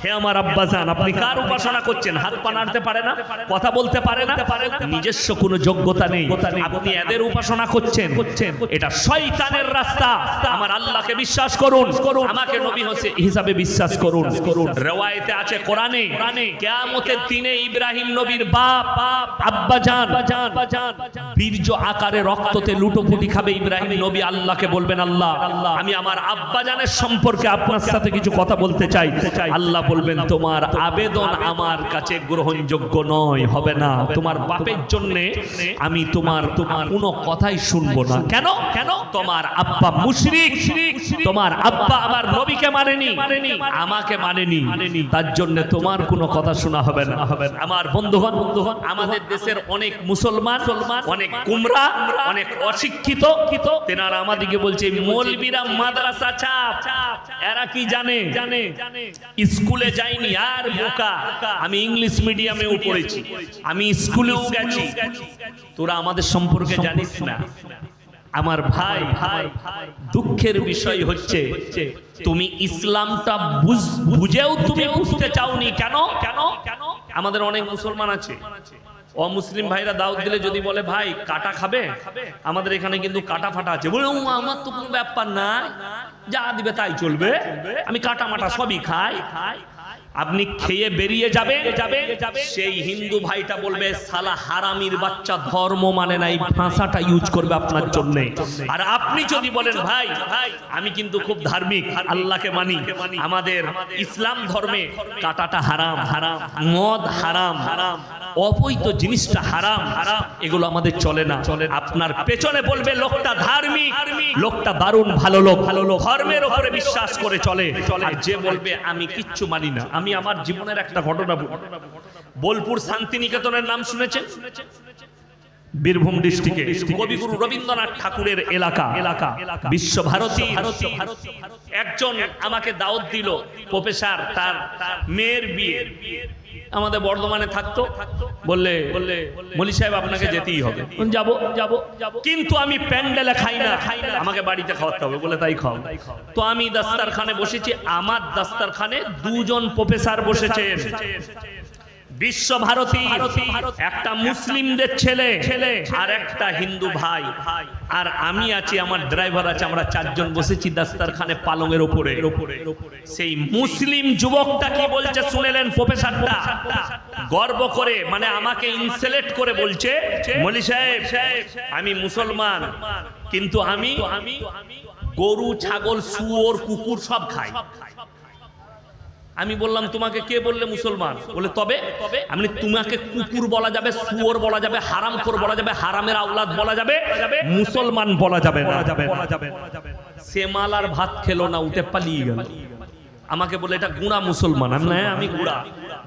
হে আমার আব্বাজান, আপনি কার উপাসনা করছেন? হাত পা নাড়তে পারে না, কথা বলতে পারে না, নিজস্ব কোনো যোগ্যতা নেই, আপনি এদের উপাসনা করছেন, এটা শয়তানের রাস্তা। আমার আল্লাহকে বিশ্বাস করুন, আমাকে নবী হিসাবে বিশ্বাস করুন। রওয়ায়েতে আছে কোরআনে, কিয়ামতের দিনে ইব্রাহিম নবীর বাপ আব্বাজান বীর্য আকারে রক্ততে লুটোপুটি খাবে। ইব্রাহিম নবী আল্লাহকে বলবেন, আল্লাহ আমি আমার আব্বাজানের সম্পর্কে আপনার সাথে কিছু কথা বলতে চাই। আল্লাহ বলবেন, তোমার আবেদন আমার কাছে গ্রহণযোগ্য নয়, হবে না। তোমার বাপের জন্য আমি তোমার কোনো কথাই শুনবো না। কেন? তোমার আব্বা মুশরিক, তোমার আব্বা আমার নবীকে মানেনি, আমাকে মানেনি, তার জন্য তোমার কোনো কথা শোনা হবে না। আমার বন্ধুগণ, আমাদের দেশের অনেক মুসলমান, অনেক গুমরা, অনেক অশিক্ষিত, তেনারা আমাদেরকে বলছে মৌলবীরা মাদ্রাসা ছাপ। এরা কি জানে? স্কুলে যায়নি আর বোকা। আমি ইংলিশ মিডিয়ামেও পড়েছি, আমি স্কুলেও গেছি, তোরা আমাদের সম্পর্কে জানিস না। আমার ভাই, দুঃখের বিষয় হচ্ছে তুমি ইসলামটা বুঝেও তুমি বুঝতে চাওনি। কেন? আমাদের অনেক মুসলমান আছে, অমুসলিম ভাইরা দাওয়াত দিলে যদি বলে ভাই কাটা খাবে, আমাদের এখানে কিন্তু কাটা ফাটা আছে, বলে আমার তো কোনো ব্যাপার না, যা দিবে তাই চলবে, আমি কাটা মাটা সবই খাই। আপনি খেয়ে বেরিয়ে যাবে, সেই হিন্দু ভাইটা বলবে শালা হারামির বাচ্চা, ধর্ম মানে না, এই ভাষাটা ইউজ করবে আপনার জন্য। আর আপনি যদি বলেন ভাই আমি কিন্তু খুব ধার্মিক, আল্লাহকে মানি, আমাদের ইসলাম ধর্মে কাটাটা হারাম, মদ হারাম, অবৈধ জিনিসটা হারাম, এগুলো আমাদের চলে না। আপনার পেছনে বলবে লোকটা ধার্মিক, লোকটা দারুণ ভালো লোক, ধর্মের উপরে বিশ্বাস করে চলে। আর যে বলবে আমি কিচ্ছু মানি না। আমি আমার জীবনের একটা ঘটনা, বোলপুর শান্তিনিকেতনের নাম শুনেছেন? বীরভূম ডিস্ট্রিক্টে কবিগুরু রবীন্দ্রনাথ ঠাকুরের এলাকা, বিশ্বভারতী। একজন আমাকে দাওয়াত দিল, প্রফেসর, তার মেয়ের বিয়ে আমাদের বর্ধমানে থাকতো, বললে মলি সাহেব আপনাকে যেতেই হবে। যাব, কিন্তু আমি প্যান্ডেলে খাই না, আমাকে বাড়িতে খাওয়াতে হবে, বলে তাই খাও। তো আমি দাস্তারখানে বসেছি, আমার দাস্তারখানে দুজন প্রফেসর বসেছেন, বিশ্বভারতী, একটা মুসলিমদের ছেলে আর একটা হিন্দু ভাই, আর আমি আছি, আমার ড্রাইভার আছে, আমরা চারজন বসেছি দাস্তারখানে পালঙের উপরে। সেই মুসলিম যুবকটা কি বলছে শুনেলেন? প্রফেসরটা গর্ব করে, মানে আমাকে ইনসাল্ট করে বলছে, মলি সাহেব আমি মুসলমান, কিন্তু আমি গরু, ছাগল, শুয়োর, কুকুর সব খাই। আমি বললাম তোমাকে কে বললে মুসলমান? বলে তবে আমি, তোমাকে কুকুর বলা যাবে, শুয়োর বলা যাবে, হারামখোর বলা যাবে, হারামের আওলাদ বলা যাবে, মুসলমান বলা যাবে না। সে মাল আর ভাত খেলো না, উঠে পালিয়ে গেল। আমাকে বলে এটা গুণা মুসলমান। আমি গুণা।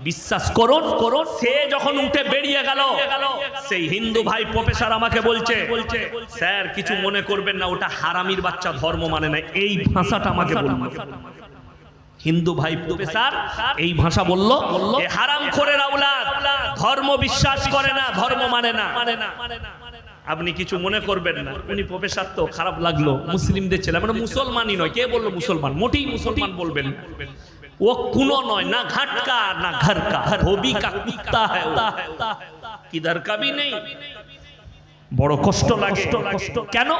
বিশ্বাস করুন, সে যখন উঠে বেরিয়ে গেল, সেই হিন্দু ভাই প্রফেসর আমাকে বলছে, স্যার কিছু মনে করবেন না, ওটা হারামির বাচ্চা, ধর্ম মানে না, এই ভাষাটা আমাকে বলল। হিন্দু ভাই প্রফেসর এই ভাষা বলল, এ হারামখোরের আওলাদ, ধর্ম বিশ্বাস করে না, ধর্ম মানে না। আপনি কিছু মনে করবেন না। উনি প্রফেসর, তো খারাপ লাগলো, মুসলিমদের ছেলে, মানে মুসলমানই নয়। কে বললো মুসলমান? মোটেই মুসলমান বলবেন না। ও কোনো নয়, না ঘাটকা না ঘর কা, ধোবি কা কুত্তা হ্যায়, কিধর কা ভি নেই। বড় কষ্ট লাগে। কেন?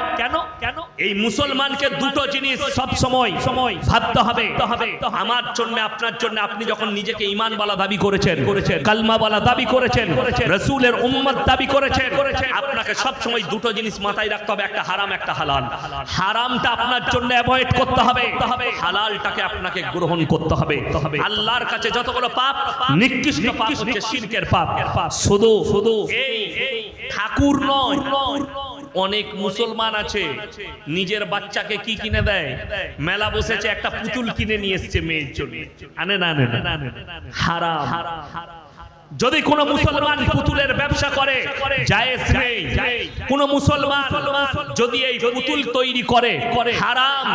এই মুসলমানকে দুটো জিনিস সব সময় ভাবতে হবে। আমার জন্য, আপনার জন্য, আপনি যখন নিজেকে ঈমানওয়ালা দাবি করেছেন, কালমাওয়ালা দাবি করেছেন, রাসূলের উম্মত দাবি করেছেন, আপনাকে সব সময় দুটো জিনিস মাথায় রাখতে হবে, একটা হারাম, একটা হালাল। হারামটা আপনার জন্য অ্যাভয়েড করতে হবে, হালালটাকে আপনাকে গ্রহণ করতে হবে। আল্লাহর কাছে যতগুলো পাপ, নিকৃষ্ট পাপ হচ্ছে শিরকের পাপ। শুধু এই ঠাকুর নয়, অনেক মুসলমান আছে নিজের বাচ্চাকে কি কিনে দেয়? মেলা বসেছে, একটা পুতুল কিনে নিয়ে এসছে মেয়ের জন্য, আনে না, হারাম। যদি কোন মুসলমান পুতুলের ব্যবসা করে, জায়েজ নেই। কোন মুসলমান যদি এই পুতুল তৈরি করে, হারাম।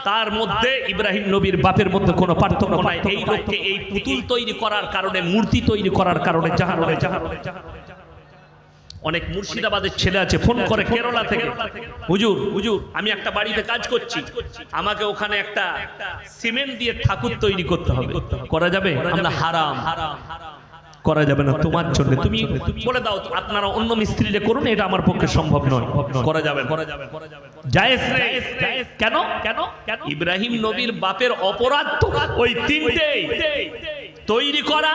তার মধ্যে ইব্রাহিম নবীর বাপের মধ্যে কোনো পার্থক্য নাই। এই লোককে এই পুতুল তৈরি করার কারণে, মূর্তি তৈরি করার কারণে জাহান্নামে। অনেক মুর্শিদাবাদের ছেলে আছে ফোন করে কেরালা থেকে, হুজুর হুজুর আমি একটা বাড়িতে কাজ করছি, আমাকে ওখানে একটা সিমেন্ট দিয়ে ঠাকুর তৈরি করতে হবে, করা যাবে? আমরা হারাম, করা যাবে না তোমার জন্য, তুমি বলে দাও আপনারা অন্য মিস্ত্রিরে করুন, এটা আমার পক্ষে সম্ভব নয়, করা যাবে জায়েজ নেই। কেন? কেন? ইব্রাহিম নবীর বাপের অপরাধ তো ওই তিনটেই, তৈরি করা,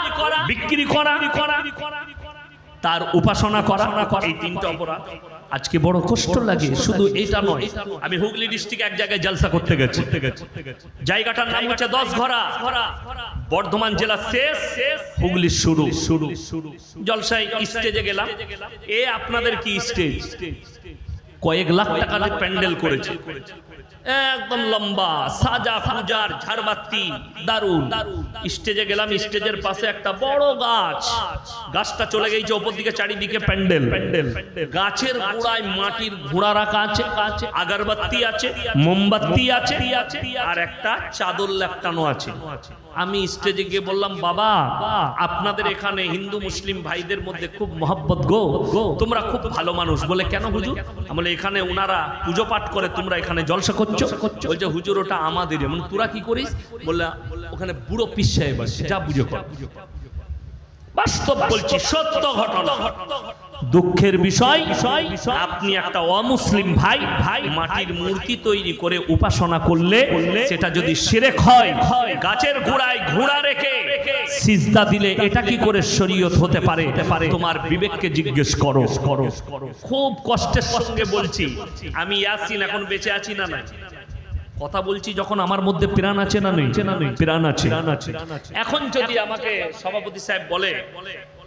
বিক্রি করা, তার উপাসনা করা, এই তিনটা অপরাধ। আজকে বড় কষ্ট লাগে, শুধু এটা নয়, আমি হুগলি ডিস্ট্রিক্ট এক জায়গায় জলসা করতে গেছি, জায়গাটার নাম হচ্ছে 10 ঘরা, বর্ধমান জেলা শেষ, হুগলি শুরু। জলসায় স্টেজে গেলাম, এ আপনাদের কি স্টেজ, কয়েক লাখ টাকা দিয়ে প্যান্ডেল করেছে, একদম লম্বা, সাজা পূজার ঝাড়বাতি দারুণ। স্টেজে গেলাম, স্টেজের পাশে একটা বড় গাছ, গাছটা চলে গেছে ওপর দিকে, চারিদিকে প্যান্ডেল, গাছের গোড়ায় মাটির ঘোড়া রাখা আছে, আগরবাতি আছে, মোমবাতি আছে, আর একটা চাদর লেপটানো আছে। আমি স্টেজে গিয়ে বললাম, বাবা আপনাদের এখানে হিন্দু মুসলিম ভাইদের মধ্যে খুব মহব্বত গো, তোমরা খুব ভালো মানুষ। বলে কেন হুজুর? বলে এখানে ওনারা পুজো পাঠ করে, তোমরা এখানে জলসা করছো। বলছে হুজুর ওটা আমাদের। মানে তোরা কি করিস? বললা ওখানে বুড়ো পীর সাহেব আছে, যা বুঝো কর। বাস্তব বলছি, সত্য ঘটনা। দুঃখের বিষয়, আপনি একটা অমুসলিম ভাই মাটির মূর্তি তৈরি করে উপাসনা করলে সেটা যদি শিরক হয়, গাছের গোড়ায় ঘোড়া রেখে সিজদা দিলে এটা কি করে শরীয়ত হতে পারে? তোমার বিবেককে জিজ্ঞেস করো। খুব কষ্টের সঙ্গে বলছি, আমি ইয়াসিন এখন বেঁচে আছি না নাই কথা বলছি, যখন আমার মধ্যে প্রাণ আছে না নেই? প্রাণ আছে। এখন যদি আমাকে সভাপতি সাহেব বলে,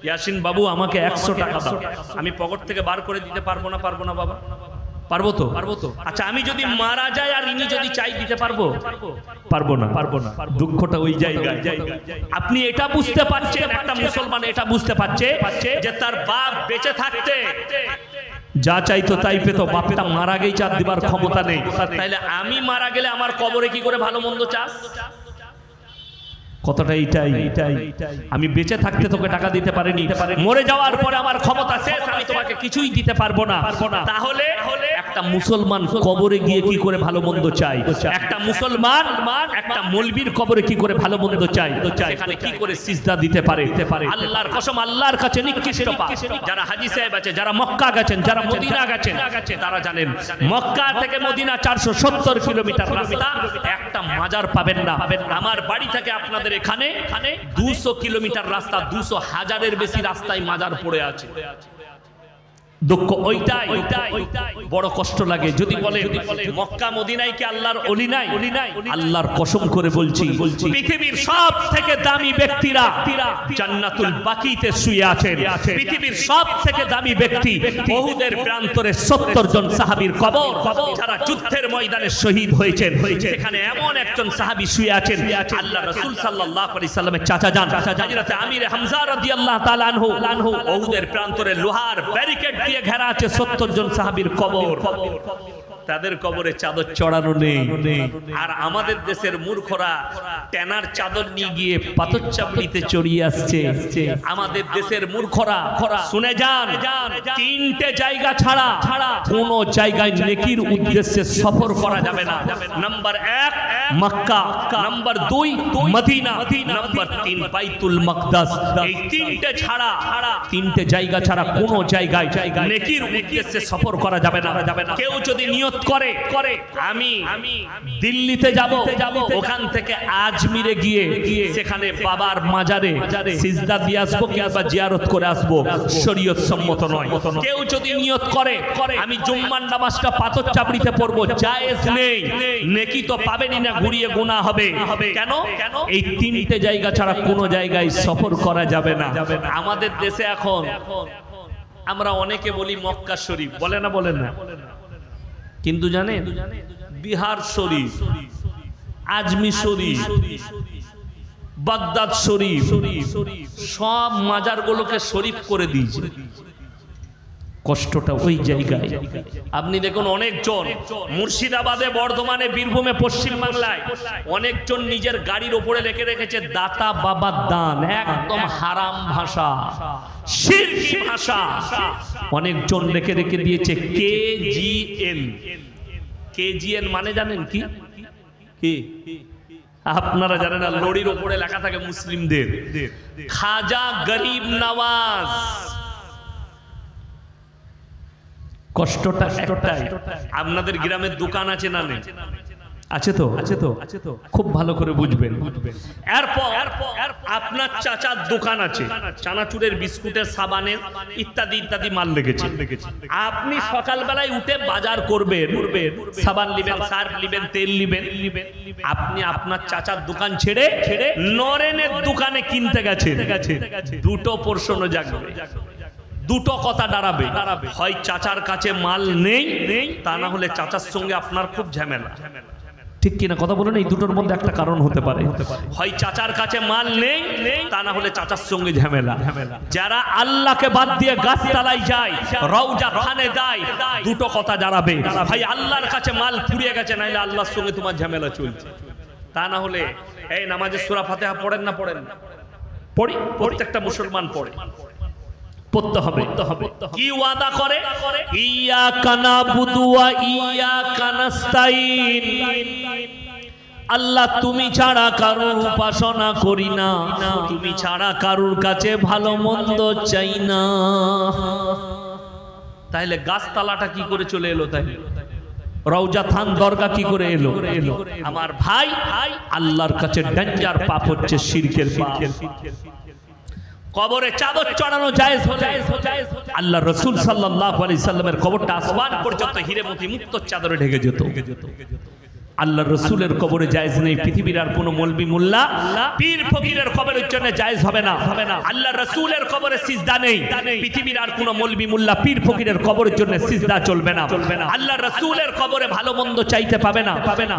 ইয়াসিন বাবু আমাকে 100 টাকা দাও, আমি পকেট থেকে বার করে দিতে পারবো না? পারবো না বাবা? পারবো তো? আচ্ছা আমি যদি মারা যায় আর ইনি যদি চাই, দিতে পারবো? পারবো না। দুঃখটা ওই জায়গায়। আপনি এটা বুঝতে পারছেন, একটা মুসলমান এটা বুঝতে পারছে যে তার বাপ বেঁচে থাকতে যা চাইতো তাই পেতো, বাপটা মারা গেই চার দিবার ক্ষমতা নেই, তাইলে আমি মারা গেলে আমার কবরে কি করে ভালো মন্দ চাস? কথাটা এইটাই। আমি বেঁচে থাকতে তোকে টাকা দিতে পারিনি, মরে যাওয়ার পরে আমার ক্ষমতা শেষ, আমি তোমাকে কিছুই দিতে পারবো না। তাহলে একটা মুসলমান কবরে গিয়ে কি করে ভালো মন্দ চাই? একটা মুসলমান একটা মৌলবীর কবরে কি করে ভালো মন্দ চাই? এখানে কি করে সিজদা দিতে পারে? আল্লাহর কসম, আল্লাহর কাছে নিকৃষ্ট পাপ। যারা হাজী সাহেব আছে, যারা মক্কা গেছেন, যারা মদিনা গেছেন, তারা জানেন মক্কা থেকে মদিনা 470 কিলোমিটার রাস্তা, একটা মাজার পাবেন না। আমার বাড়ি থেকে আপনাদের এখানে 200 কিলোমিটার রাস্তা, 200,000-এর বেশি রাস্তায় মাজার পড়ে আছে। দুঃখ ওইটাই, বড় কষ্ট লাগে যদি বলে মক্কা মদিনায় কি আল্লাহর ওলি নাই? আল্লাহর কসম করে বলছি, পৃথিবীর সব থেকে দামি ব্যক্তিরা জান্নাতুল বাকিতে শুয়ে আছেন। পৃথিবীর সব থেকে দামি ব্যক্তি উহুদের প্রান্তরে 70 জন সাহাবীর কবর, যারা যুদ্ধের ময়দানে শহীদ হয়েছেন। সেখানে এমন একজন সাহাবী শুয়ে আছেন, আল্লাহ রাসূল সাল্লাল্লাহু আলাইহি সাল্লামের চাচা যান হযরত আমির হামজা রাদিয়াল্লাহু তাআলা আনহু। উহুদের প্রান্তরে লোহার ব্যারিকেড দিয়ে ঘেরা আছে 70 জন সাহাবীর কবর, তাদের কবরে চাদর চড়ানো নেই। আর আমাদের দেশের মূর্খরা টেনার চাদর নিয়ে গিয়ে পাথর চাপড়িতে চড়িয়ে আসছে। আমাদের দেশের মূর্খরা, শুনে যান, 3টে জায়গা ছাড়া কোন জায়গায় নেকির উদ্দেশ্যে সফর করা যাবে না। Number 1 Mecca, number 2 Medina, number 3 বাইতুল মাকদাস। এই 3টে ছাড়া, 3টে জায়গা ছাড়া কোন জায়গায় নেকির উদ্দেশ্যে সফর করা যাবে না। কেউ যদি নিয়ত করে আমি দিল্লিতে যাব, ওখান থেকে আজমিরে গিয়ে সেখানে বাবার মাজারে সিজদা দিয়ে আসবো কিংবা জিয়ারত করে আসবো, শরীয়ত সম্মত নয়। কেউ যদি নিয়ত করে আমি জুম্মার নামাজটা পাথর চাপড়িতে পড়বো, জায়েজ নেই। নেকি তো পাবেনই না, ঘুরিয়ে গুনাহ হবে। কেন? এই 3টে জায়গা ছাড়া কোনো জায়গায় সফর করা যাবে না। আমাদের দেশে এখন আমরা অনেকে বলি মক্কা শরীফ, বলেন না? কিন্তু জানেন বিহার শরীফ, আজমি শরীফ, বাগদাদ শরীফ, সব মাজারগুলোকে শরীফ করে দিয়েছে। কষ্টটা ওই জায়গায়। আপনি দেখুন অনেকজন মুর্শিদাবাদে, বর্ধমানে, বীরভূমে, পশ্চিম বাংলায় অনেকজন নিজের গাড়ির ওপরে লিখে রেখেছে দাতা বাবার দান। একদম হারাম ভাষা, শিরকি ভাষা। অনেকজন লিখে রেখে দিয়েছে KGN। KGN মানে জানেন কি? কি আপনারা জানেন না? লরির ওপরে লেখা থাকে মুসলিমদের খাজা গরিব নওয়াজ। কষ্টটা একটাই, আপনাদের গ্রামের দোকান আছে না নেই? আছে তো? খুব ভালো করে বুঝবেন। এরপর আপনার চাচার দোকান আছে, চানাচুরের, বিস্কুটের, সাবানের ইত্যাদি ইত্যাদি মাল লেগেছে। আপনি সকালবেলায় উঠে বাজার করবেন, সাবান নিবেন, সার্ফ নিবেন, তেল নিবেন। আপনি আপনার চাচার দোকান ছেড়ে নরেনের দোকানে কিনতে গেছেন। দুটো প্রশ্ন জাগবে, দুটো কথা দাঁড়াবে। হয় চাচার কাছে মাল নেই, তা না হলে চাচার সঙ্গে আপনার খুব ঝামেলা। ঠিক কিনা কথা বলেন? এই দুটোর মধ্যে একটা কারণ হতে পারে। হয় চাচার কাছে মাল নেই, তা না হলে চাচার সঙ্গে ঝামেলা। যারা আল্লাহকে বাদ দিয়ে গাছতলায় যায়, রওজা খানে যায়, দুটো কথা দাঁড়াবে। ভাই আল্লাহর কাছে মাল ফুরিয়ে গেছে, নাইলে আল্লাহর সঙ্গে তোমার ঝামেলা চলছে। তা না হলে এই নামাজে সূরা ফাতিহা পড়েন না? পড়েন? পড়ি, প্রত্যেকটা মুসলমান পড়ে, পড়তে হবে। কি ওয়াদা করে? ইয়াকা নাবুদু ওয়া ইয়াকা নাস্তাইন। আল্লাহ তুমি ছাড়া কারোর উপাসনা করি না, তুমি ছাড়া কারোর কাছে ভালো মন্দ চাই না। তাহলে গাছতলাটা কি করে চলে এলো? তাহলে রওজা থান দরগা কি করে এলো? আমার ভাই, আল্লাহর কাছে ডেঞ্জার পাপ হচ্ছে শিরকের পাপ। কবরে চাদর চড়ানো জায়েজ হলে আল্লাহ রাসূল সাল্লাল্লাহু আলাইহি সাল্লামের কবরটা আসমান পর্যন্ত হিরে মতি মুক্ত চাদরে ঢেকে যেত। আল্লাহ রাসূলের কবরে জায়েজ নেই। পৃথিবীর আর কোনো মৌলবি মোল্লা, পীর ফকিরের কবরের জন্য জায়েজ হবে না। আল্লাহ রাসূলের কবরে সিজদা নেই। পৃথিবীর আর কোনো মৌলবি মোল্লা, পীর ফকিরের কবরের জন্য সিজদা চলবে না। আল্লাহ রাসূলের কবরে ভালো মন্দ চাইতে পাবে না।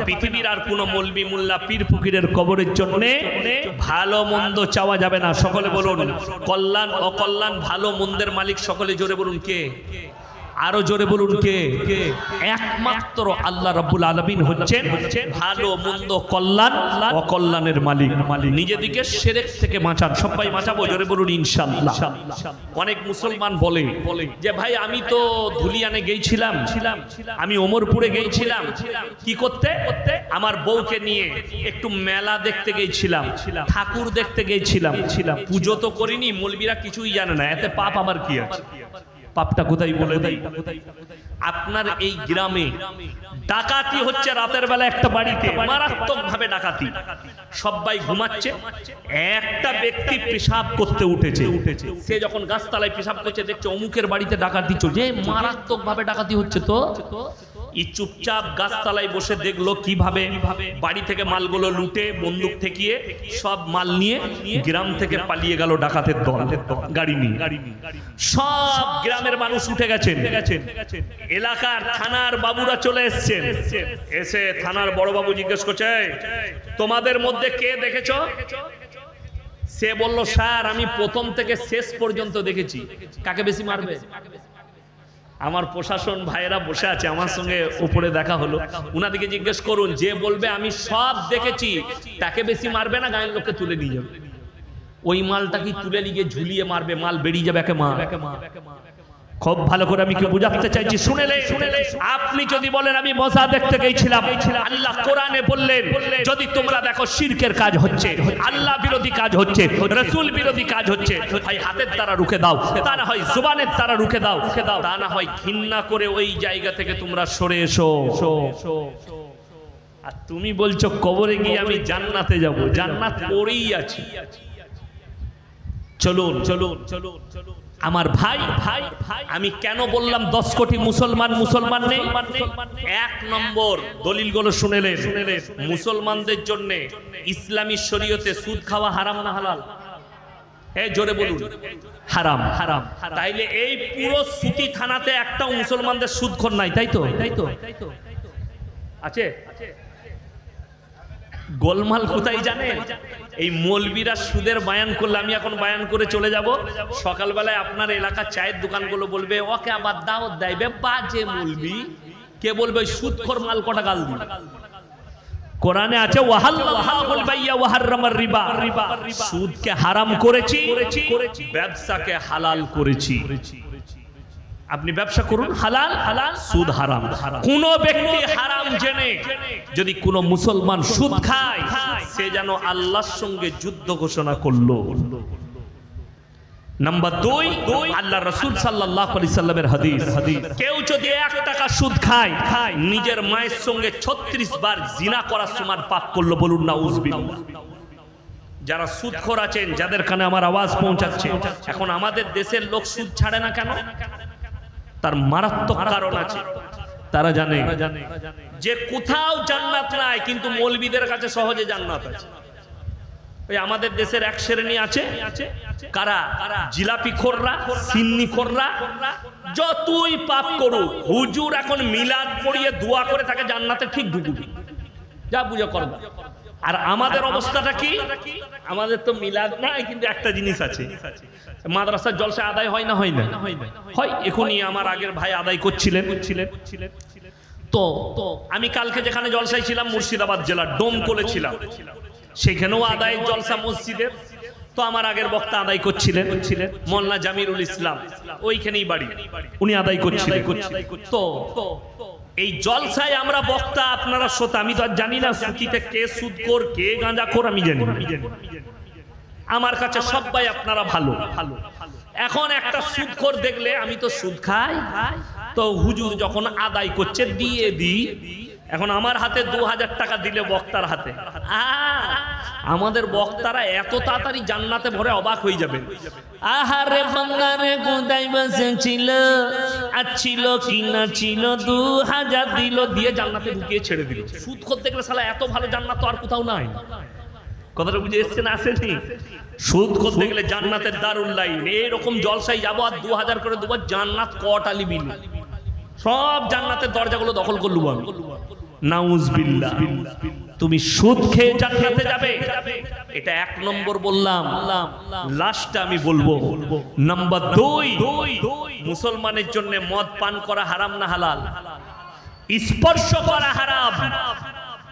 পৃথিবীর আর কোনো মৌলবি মোল্লা, পীর ফকিরের কবরের জন্য ভালো মন্দ চাওয়া যাবে না। সকলে বলুন কল্যাণ অকল্যাণ ভালো মন্দের মালিক সকলে জোরে বলুন কে? আরো জোরে বলুন কে? একমাত্র আল্লাহ রাব্বুল আলামিন হচ্ছেন ভালো মন্দ কল্যাণ অকল্যাণের মালিক। নিজেদিকে শিরক থেকে বাঁচান। সবাই বাঁচাবো, জোরে বলুন ইনশাআল্লাহ। অনেক মুসলমান বলে যে ভাই আমি তো ধুলিয়ানে গিয়েছিলাম, আমি ওমরপুরে গিয়েছিলাম, কি করতে? আমার বউকে নিয়ে একটু মেলা দেখতে গিয়েছিলাম, ঠাকুর দেখতে গিয়েছিলাম, পুজো তো করিনি, মৌলবীরা কিছুই জানে না, এতে পাপ আমার কি আছে? পাপটা কোথায় বলে দেই? আপনার এই গ্রামে ডাকাতি হচ্ছে রাতের বেলা, একটা বাড়িতে মারাত্মক ভাবে ডাকাতি। সবাই ঘুমাচ্ছে, একটা ব্যক্তি পেশাব করতে উঠেছে। সে যখন গাছতলায় পেশাব করছে, দেখছে অমুকের বাড়িতে ডাকাতি চলছে, মারাত্মক ভাবে ডাকাতি হচ্ছে। তো এই চুপচাপ গাছতলায় বসে দেখলো কিভাবে বাড়ি থেকে মালগুলো লুটে, বন্দুক ঠেকিয়ে সব মাল নিয়ে গ্রাম থেকে পালিয়ে গেল ডাকাতের দল, গাড়ি নিয়ে। সব গ্রামের মানুষ উঠে গেছেন, এলাকার থানার বাবুরা চলে এসেছেন। এসে থানার বড় বাবু জিজ্ঞেস করছে, তোমাদের মধ্যে কে দেখেছো? সে বলল, স্যার আমি প্রথম থেকে শেষ পর্যন্ত দেখেছি। কাকে বেশি মারবে? আমার প্রশাসন ভাইয়েরা বসে আছে, আমার সঙ্গে উপরে দেখা হলো, উনাদিকে জিজ্ঞেস করুন, যে বলবে আমি সব দেখেছি তাকে বেশি মারবে না গায়ের লোককে তুলে নিয়ে যাবে? ওই মালটা কি তুলে নিয়ে ঝুলিয়ে মারবে? মাল বেরিয়ে যাবে একে মা। খুব ভালো করে আমি কি বুঝাতে চাইছি শুনেলে। আপনি যদি বলেন আমি মজা দেখতে গিয়েছিলাম, আল্লাহ কোরআনে বললেন যদি তোমরা দেখো শিরকের কাজ হচ্ছে, আল্লাহ বিরোধী কাজ হচ্ছে, রাসূল বিরোধী কাজ হচ্ছে, হয় হাতের দ্বারা রুখে দাও, তা না হয় জবানের দ্বারা রুখে দাও, তা না হয় ঘৃণা করে ওই জায়গা থেকে তোমরা সরে এসো। আর তুমি বলছো কবরে গিয়ে আমি জান্নাতে যাব, জান্নাত পড়েই আছি। চলুন চলুন চলুন চলুন আমার ভাই, আমি কেন বললাম 10 কোটি মুসলমান নেই? এক নম্বর দলিলগুলো শুনেলেন। মুসলমানদের জন্য ইসলামী শরীয়তে সুদ খাওয়া হারাম না হালাল? জোরে বলুন হারাম। তাইলে এই পুরো সুতি থানাতে একটাও মুসলমানদের সুদখোর নাই, তাই তো? আছে? গোলমাল কোথায় জানেন? এই মৌলবীরা সুদের বায়ান করলে, আমি এখন বায়ান করে চলে যাব, সকালবেলায় আপনার এলাকার চায়ের দোকানগুলো বলবে ওকে আবার দাওয়াত দেবে, বাজে মৌলবী। কে বলবে? সুদখোর মাল কটা গাল দিবে। কোরআনে আছে ওয়াহাল্লাহুল বাইয়া ওয়া হারামার রিবা, সুদকে হারাম করেছি, ব্যবসাকে হালাল করেছি। আপনি ব্যবসা করুন হালাল, সুদ হারাম। কোন ব্যক্তি হারাম জেনে যদি কোন মুসলমান সুদ খায়, সে যেন আল্লাহর সঙ্গে যুদ্ধ ঘোষণা করলো। নাম্বার 2, আল্লাহ রাসূল সাল্লাল্লাহু আলাইহি সাল্লামের হাদিস, কেউ যদি 1 টাকা সুদ খায়, নিজের মায়ের সঙ্গে 36 বার জিনা করার সমান পাপ করলো। বলুন নাউজুবিল্লাহ। যারা সুদখোর আছেন, যাদের কানে আমার আওয়াজ পৌঁছাচ্ছে, এখন আমাদের দেশের লোক সুদ ছাড়ে না কেন? তার মারাত্মক কারণ আছে। তারা জানে যে কোথাও জান্নাত নাই, কিন্তু মৌলবীদের কাছে সহজে জান্নাত আছে। ওই আমাদের দেশের এক শ্রেণী আছে, কারা? জিলাপি খোররা, সিন্নি খোররা, যতই পাপ করুক, হুজুর এখন মিলাদ পড়িয়ে দোয়া করে তাকে জান্নাতে ঠিক ঢুকবে, যা বুঝে করবে। আর আমাদের অবস্থাটা কি? আমাদের তো মিলাদ নাই, কিন্তু একটা জিনিস আছে, মাদ্রাসার জলসা আদায় হয় না? হয় না? হয়। এখনই আমার আগের ভাই আদায় করছিলেন। তো আমি কালকে যেখানে জলসায় ছিলাম, মুর্শিদাবাদ জেলার ডোমকলে ছিলাম, সেখানেও আদায় জলসা মসজিদের। তো আমার আগের বক্তা আদায় করছিলেন, মোল্লা জামিরুল ইসলাম, ওইখানেই বাড়ি, উনি আদায় করছিলেন। তো এই জলসায় আমরা বক্তা, আপনারা শ্রোতা, আমি তো আর জানি না সুতিতে কে সুদখোর কে গাঁজাখোর, আমি জানি। আমার কাছে সবাই আপনারা ভালো। এখন একটা সুদখোর দেখলে, আমি তো সুদ খাই, তো হুজুর যখন আদায় করছে দিয়ে দিই। এখন আমার হাতে 2000 টাকা দিলে বক্তার হাতে, আমাদের বক্তারা এত তাড়াতাড়ি জান্নাতে ভরে অবাক হয়ে যাবে। আহারে বাংলারে কোথায় বসেছিল, আচ্ছিল কি না ছিল, 2000 দিল, দিয়ে জান্নাতে ঢুকিয়ে ছেড়ে দিল। সুদখোর দেখলে শালা এত ভালো জান্নাত তো আর কোথাও নাই। কথাটা বুঝে এসছেন? আসেনি? সুদখোর দেখলে জান্নাতের দারুল লাইন। এরকম জলসায় যাবো আর 2000 করে দেবো, জান্নাত কটা লিবি, সব জান্নাতের দরজাগুলো দখল করলু আমি। নাউজুবিল্লাহ। তুমি সুদ খেয়ে জান্নাতে যাবে, এটা 1 নম্বর বললাম। লাস্টে আমি বলবো নাম্বার 2, মুসলমানের জন্য মদ পান করা হারাম না হালাল? স্পর্শ করা হারাম,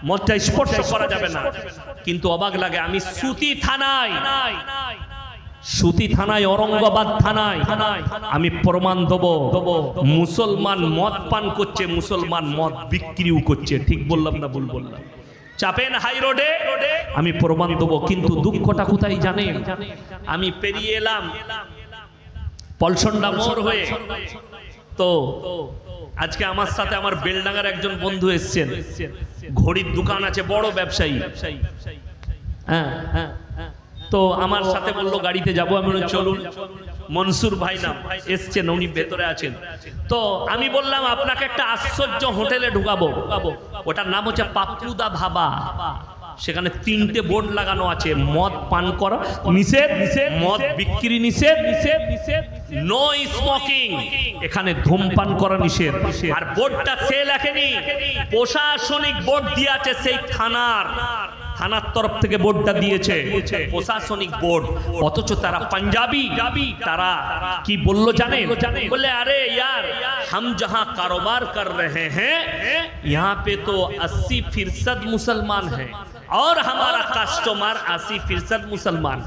মদটা স্পর্শ করা যাবে না। কিন্তু অবাক লাগে, আমি সুতি থানায়, ঔরঙ্গাবাদ থানায় আমি প্রমাণ দেবো, মুসলমান মদ পান করছে, মুসলমান মদ বিক্রিও করছে। ঠিক বললাম না ভুল বললাম? চাপেন হাই রোডে, আমি প্রমাণ দেবো। কিন্তু দুঃখটা কোথায় জানেন? আমি পেরিয়ে এলাম পলসন্ডা মোড় হয়ে, তো আজকে আমার সাথে আমার বেলডাঙ্গার একজন বন্ধু এসছেন, ঘড়ির দোকান আছে, বড় ব্যবসায়ী। হ্যাঁ, তো আমার সাথে বললো গাড়িতে যাবো। আমি বললাম চলুন। মনসুর ভাই নাম, এসছেন, উনি ভেতরে আছেন। তো আমি বললাম আপনাকে একটা আশ্চর্য হোটেলে ঢুকাবো, ওটার নাম হচ্ছে পাপ্পুদা ধাবা। সেখানে 3টে বোর্ড লাগানো আছে, মদ পান করা নিষেধ, মদ বিক্রি নিষেধ, নো স্মোকিং, এখানে ধূমপান করা নিষেধ। আর বোর্ডটা সে লেখেনি, প্রশাসনিক বোর্ড দিয়ে আছে, সেই থানার তরফ থেকে বোর্ডটা দিয়েছে, প্রশাসনিক বোর্ড। অথচ তারা পাঞ্জাবি, তারা কি বললো জানেন? বলে আরে यार हम जहां कारोबार कर रहे हैं यहाँ पे तो 80% मुसलमान हैं और हमारा कस्टमर 80% मुसलमान,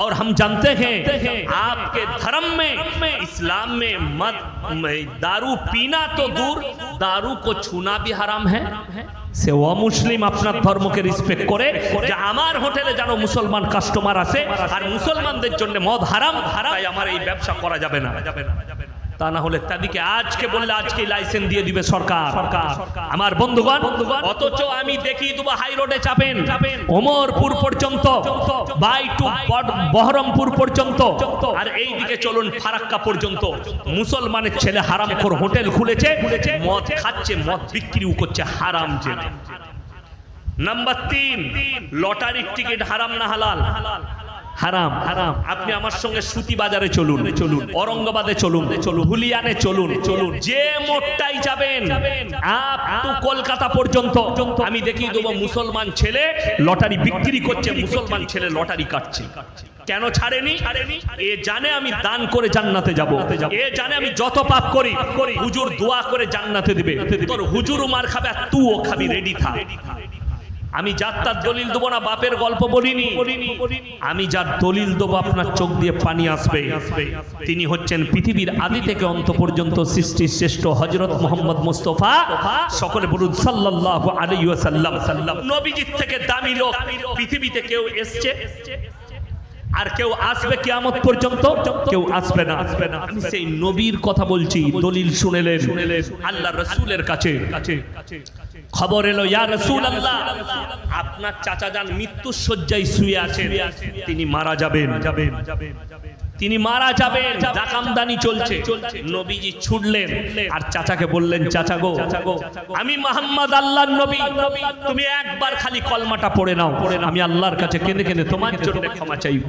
और हम जानते हैं आपके धर्म में, इस्लाम में मद दारू पीना तो दूर, दारू को छूना भी हराम है। সে অমুসলিম আপনার ধর্মকে রেসপেক্ট করে, যে আমার হোটেলে যেন মুসলমান কাস্টমার আসে, আর মুসলমানদের জন্য মদ হারাম, তাই আমার এই ব্যবসা করা যাবে না। তা না হলে তাদেরকে আজকে বললে আজকে লাইসেন্স দিয়ে দিবে সরকার। আমার বন্ধুগণ, অথচ আমি দেখিয়ে দেবো হাই রোডে চাপেন, ওমরপুর পর্যন্ত, বাই টু বহরমপুর পর্যন্ত, আর এই দিকে চলুন ফারাক্কা পর্যন্ত, মুসলমানের ছেলে হারামখোর হোটেল খুলেছে, মদ খাচ্ছে, মদ বিক্রিও করছে হারাম জেনে। নাম্বার 3, লটারির টিকিট হারাম না হালাল? হারাম হারাম। আপনি আমার সঙ্গে সুতি বাজারে চলুন, ঔরঙ্গাবাদে চলুন, হুলিয়ানে চলুন, যে মোড়টাই যাবেন আপ টু কলকাতা পর্যন্ত আমি দেখিয়ে দেবো মুসলমান ছেলে লটারি বিক্রি করছে, মুসলমান ছেলে লটারি কাটছে। কেন ছাড়েনি? এ জানে আমি দান করে জান্নাতে যাব, এ জানে আমি যত পাপ করি হুজুর দোয়া করে জান্নাতে দিবে। তোর হুজুরও মার খাবে আর তুইও খাবি, রেডি থাক। আমি যার তার দলিল দেবো না, বাপের গল্প বলিনি। আমি যার দলিল দেবো আপনার চোখ দিয়ে পানি আসবে। তিনি হচ্ছেন পৃথিবীর আদি থেকে অন্ত পর্যন্ত সৃষ্টির শ্রেষ্ঠ হযরত মুহাম্মদ মুস্তাফা। সকলে বলুন সাল্লাল্লাহু আলাইহি ওয়াসাল্লাম। নবীজির থেকে দামি লোক পৃথিবীতে কেউ এসছে আর কেউ আসবে কিয়ামত পর্যন্ত? কেউ আসবে না। আমি সেই নবীর কথা বলছি। দলিল শুনেলেন আল্লাহ রাসূলের কাছে, খবর এলো ইয়া রাসূলুল্লাহ আপনার চাচা যান মৃত্যুর শয্যায় শুয়ে আছেন, তিনি মারা যাবেন, তিনি মারা যাবেন, দাকামদানি চলছে। নবীজি ছুটলেন আর চাচাকে বললেন, চাচা গো আমি মুহাম্মদ আল্লাহর নবী, তুমি একবার খালি কলমাটা পড়ে নাও, আমি আল্লাহর কাছে কেঁদে কেঁদে তোমার জন্য ক্ষমা চাইব।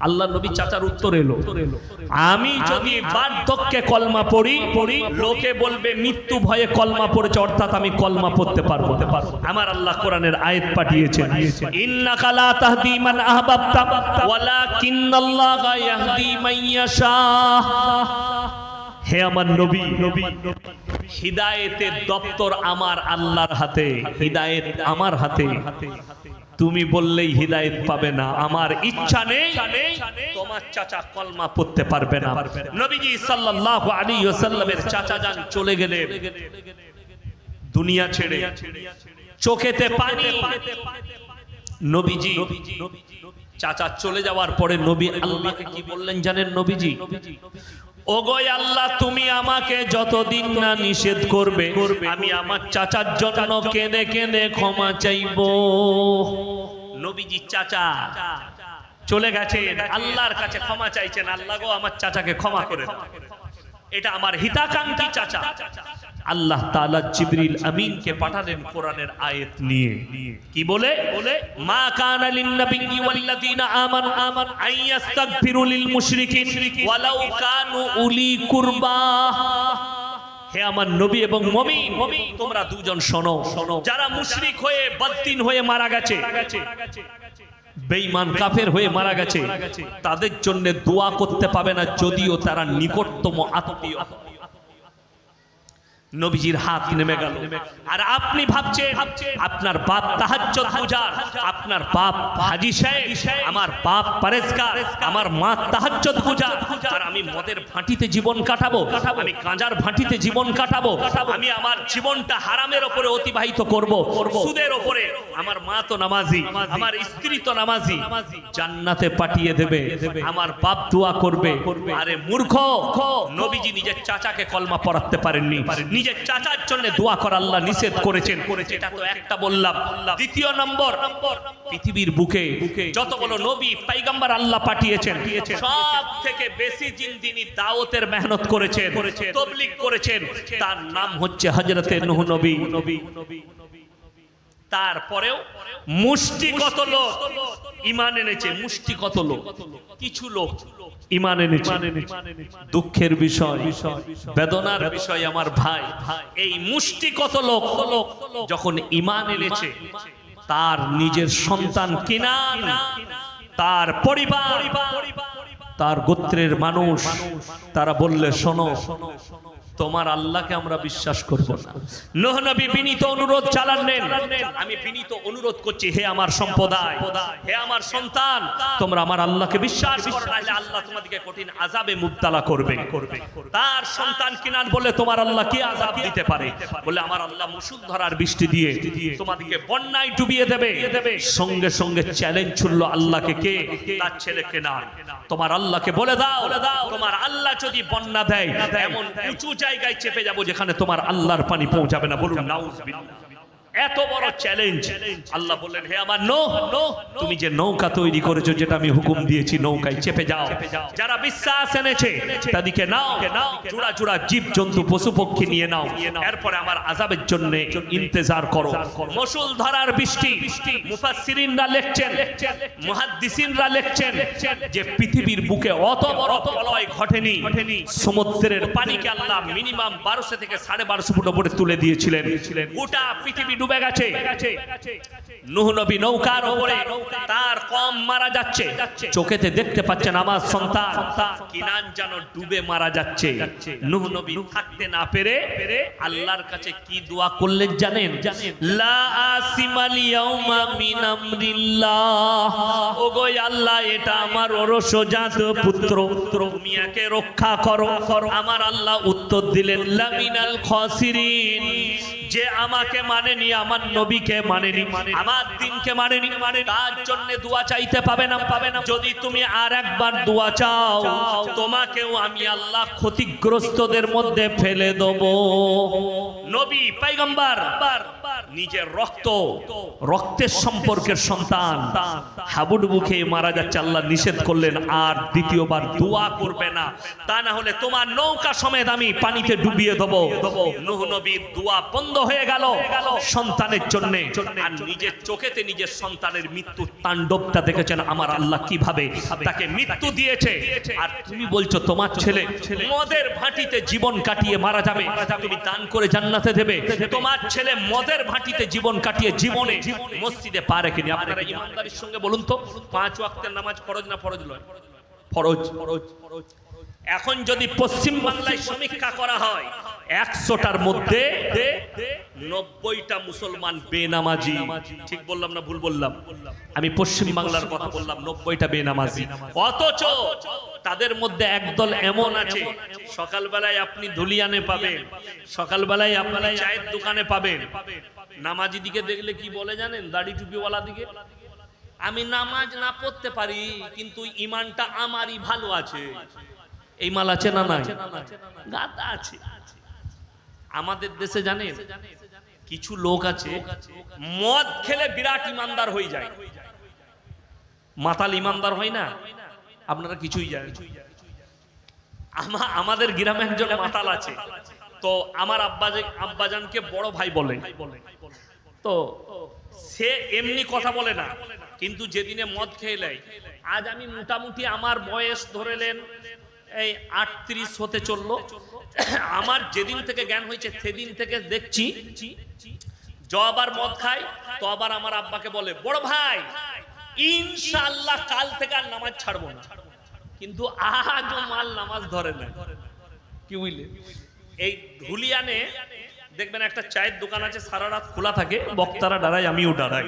আল্লাহ নবী চাচার উত্তর এলো, আমি যদি বার্ধক্যে কলমা পড়ি লোকে বলবে মৃত্যু ভয়ে কলমা পড়েছে, অর্থাৎ আমি কলমা পড়তে পারবো। আমার আল্লাহ কোরআনের আয়াত পাঠিয়েছেন, ইন্নাকা লা তাহদি মান আহবাবতা ওয়ালাকিন্নাল্লাহা ইয়াহদি মান ইয়াশা। হে আমার নবী, হিদায়েতের দপ্তর আমার আল্লাহর হাতে, হিদায়েত আমার হাতে। তুমি বললেই হিদায়েত পাবে না, আমার ইচ্ছা নেই তোমার চাচা কলমা পড়তে পারবে না। নবীজি সাল্লাল্লাহু আলাইহি ওয়াসাল্লামের চাচা যান চলে গেলেন দুনিয়া ছেড়ে, চোখেতে পানি। নবীজি চাচা চলে যাওয়ার পরে নবী আল্লাহকে কি বললেন জানেন? নবীজি, ওগো আল্লাহ তুমি আমাকে যতদিন না নিষেধ করবে আমি আমার চাচার জন্য কেঁদে কেঁদে ক্ষমা চাইব। নবীজি চাচা চলে গেছেন, আল্লাহর কাছে ক্ষমা চাইছেন, আল্লাহ গো আমার চাচাকে ক্ষমা করে দাও। এটা আমার হিতাকাঙ্ক্ষী চাচা। আল্লাহ তাআলা জিবরিল আমিনকে পাঠালেন কোরআনের আয়াত নিয়ে। কি বলে? মা কানা লিন নাবিয়্যি ওয়াল্লাযীনা আমানু আইয়াস্তাগফিরু লিল মুশরিকিন ওয়ালাউ কানু উলি কুরবা। হে আমার নবী এবং মুমিন, তোমরা দুজন শোনো, যারা মুশরিক হয়ে বদদিন হয়ে মারা গেছে, বেঈমান কাফের হয়ে মারা গেছে, তাদের জন্য দোয়া করতে পাবে না যদিও তারা নিকটতম আত্মীয়। নবীজির হাত নেমে গেল। আর আপনি ভাবছেন আপনার বাপ তাহাজ্জুদ গুজার, আপনার বাপ হাজী সাহেব, আমার বাপ পরেজগার, আমার মা তাহাজ্জুদ গুজার, আর আমি মদের ভাঁটিতে জীবন কাটাবো, আমি গাঁজার ভাঁটিতে জীবন কাটাবো, আমি আমার জীবনটা হারামের উপরে অতিবাহিত করব, সুদের উপরে। আমার মা তো নামাজি, আমার স্ত্রী তো নামাজি, জান্নাতে পাঠিয়ে দেবে, আমার বাপ দোয়া করবে। আরে মূর্খ, নবীজি নিজের চাচাকে কলমা পড়াতে পারেননি, নিজের চাচার জন্য দোয়া করা আল্লাহ নিষেধ করেছেন। এটা তো একটা বললাম। দ্বিতীয় নম্বর, পৃথিবীর বুকে যতগুলো নবী পয়গম্বর আল্লাহ পাঠিয়েছেন, সব থেকে বেশি যিনি দাওয়াতের মেহনত করেছেন, তাবলীগ করেছেন, তার নাম হচ্ছে হযরতে নূহ নবী। তারপরেও মুষ্টিগত লোক ঈমান এনেছে, মুষ্টিগত লোক, কিছু লোক ঈমান এনেছে। দুঃখের বিষয়, বেদনার বিষয় আমার ভাই, এই মুষ্টিগত লোক যখন ঈমান এনেছে, তার নিজের সন্তান কিনান, তার পরিবার, তার গোত্রের মানুষ, তারা বললে শোনো, তোমার আল্লাহকে আমরা বিশ্বাস করব না। নূহ নবী বিনীত অনুরোধ চালালেন, আমি বিনীত অনুরোধ করছি, হে আমার সম্প্রদায়, হে আমার সন্তান, তোমরা আমার আল্লাহকে বিশ্বাস করো, নাহলে আল্লাহ তোমাদেরকে কঠিন আযাবে মুবতালা করবে। তার সন্তান কিনান বলে, তোমার আল্লাহ কি আযাব দিতে পারে? বলে, আমার আল্লাহ মুষলধারার বৃষ্টি দিয়ে তোমাদেরকে বন্যায় ডুবিয়ে দেবে। সঙ্গে সঙ্গে চ্যালেঞ্জ ছুড়ল আল্লাহকে, কে? তার ছেলে কেনান। তোমার আল্লাহকে বলে দাও, তোমার আল্লাহ যদি বন্যা দেয়, এমন উঁচু জায়গায় চেপে যাব যেখানে তোমার আল্লাহর পানি পৌঁছাবে না। বলুন নাউজুবিল্লাহ। এত বড় চ্যালেঞ্জ। আল্লাহ বললেন, হে আমার নূহ, তুমি যে নৌকা তৈরি করেছো, যেটা আমি হুকুম দিয়েছি, নৌকায় চেপে যাও। যারা বিশ্বাস এনেছে তাদেরকে নাও, জোড়া জোড়া জীব জন্তু পশু পক্ষী নিয়ে নাও। এরপরে আমার আযাবের জন্য ইন্তজার করো। মসুল ধারার বৃষ্টি। মুফাসসিরিনরা লিখছেন, মুহাদ্দিসিনরা লিখছেন যে পৃথিবীর বুকে অত বড় প্রলয় ঘটেনি। সমুদ্রের পানিকে আল্লাহ মিনিমাম 1200 থেকে 1250 ফুট উপরে তুলে দিয়েছিলেন। গোটা পৃথিবী ডুবে গেছে। নূহ নবী নৌকার উপরে, তার কম মারা যাচ্ছে, চোখেতে দেখতে পাচ্ছেন আমার সন্তান কিনান যেন ডুবে মারা যাচ্ছে। নূহ নবী থাকতে না পেরে আল্লাহর কাছে কি দোয়া করলেন জানেন? লা আসিমাল ইয়াউমা মিন আমরিল্লাহ, ওগো আল্লাহ, এটা আমার ওরসজাত পুত্র, তুমি একে রক্ষা করো। আমার আল্লাহ উত্তর দিলেন, লামিনাল খাসিরিন, যে আমাকে মানেনি, আমার নবীকে মানেনি, আমার দ্বীনকে মানেনি, তার জন্য দোয়া চাইতে পাবে না। যদি তুমি আর একবার দোয়া চাও, তোমাকেও আমি আল্লাহ ক্ষতিগ্রস্তদের মধ্যে ফেলে দেব। নবী পয়গম্বর নিজের রক্তের সম্পর্কের সন্তান হাবুডুবু খেয়ে মারা যাচ্ছে। আল্লাহ নিষেধ করলেন আর দ্বিতীয়বার দোয়া করবে না, তা না হলে তোমার নৌকা সমেত আমি পানিতে ডুবিয়ে দেব। নূহ নবীর দোয়া বন্ধ হয়ে গেল সন্তানের জন্য। আর নিজের চোখেতে নিজের সন্তানের মৃত্যুর তাণ্ডবটা দেখেছেন আমার আল্লাহ কিভাবে তাকে মৃত্যু দিয়েছে। আর তুমি বলছো তোমার ছেলে মদের ভাটিতে জীবন কাটিয়ে মারা যাবে, তুমি দান করে জান্নাতে দেবে। তোমার ছেলে মদের ভাটিতে জীবন কাটিয়ে জীবনে মসজিদে পা রেখেনি। আপনারা ইমানদারির সঙ্গে বলুন তো, 5 ওয়াক্তের নামাজ ফরজ না ফরজ নয়? ফরজ। এখন যদি পশ্চিম বাংলায় সমীক্ষা করা হয়, 100টার মধ্যে 90টা মুসলমান বেনামাজি। ঠিক বললাম না ভুল বললাম? আমি পশ্চিম বাংলার কথা বললাম, 90টা বেনামাজি। অথচ তাদের মধ্যে একদল এমন আছে, সকালবেলায় আপনি ধুলিয়ানে পাবেন, সকালবেলায় আপনি চায়ের দোকানে পাবেন, নামাজি দিকে দেখলে কি বলে জানেন? দাড়ি টুপিওয়ালা দিকে, আমি নামাজ না পড়তে পারি কিন্তু ইমানটা আমারই ভালো আছে। এই মাল আছে না নাই? গাদা আছে। আমাদের দেশে জানেন কিছু লোক আছে মদ খেলে বিরাট ইমানদার হয়ে যায়, মাতাল ইমানদার হয় না। আপনারা কিছুই জানেন। আমাদের গ্রামে একজন মাতাল আছে, তো আমার আব্বাজানকে বড় ভাই বলে। তো সে এমনি কথা বলে না, কিন্তু যেদিনে মদ খেয়ে নেয়, আজ আমি মোটামুটি আমার বয়স ধরেলেন এই 38 হতে চললো। আমার যেদিন থেকে জ্ঞান হয়েছে সেদিন থেকে দেখছি আবার মদ খাই, তো আবার আমার আব্বাকে বলে, বড় ভাই ইনশাআল্লাহ কাল থেকে আর নামাজ ছাড়বো না। কিন্তু আজও মাল নামাজ ধরে না। কি বুঝলে? এই ধুলিয়ানে দেখবেন একটা চায়ের দোকান আছে, সারা রাত খোলা থাকে, বক্তারা দাঁড়ায়, আমিও দাঁড়াই।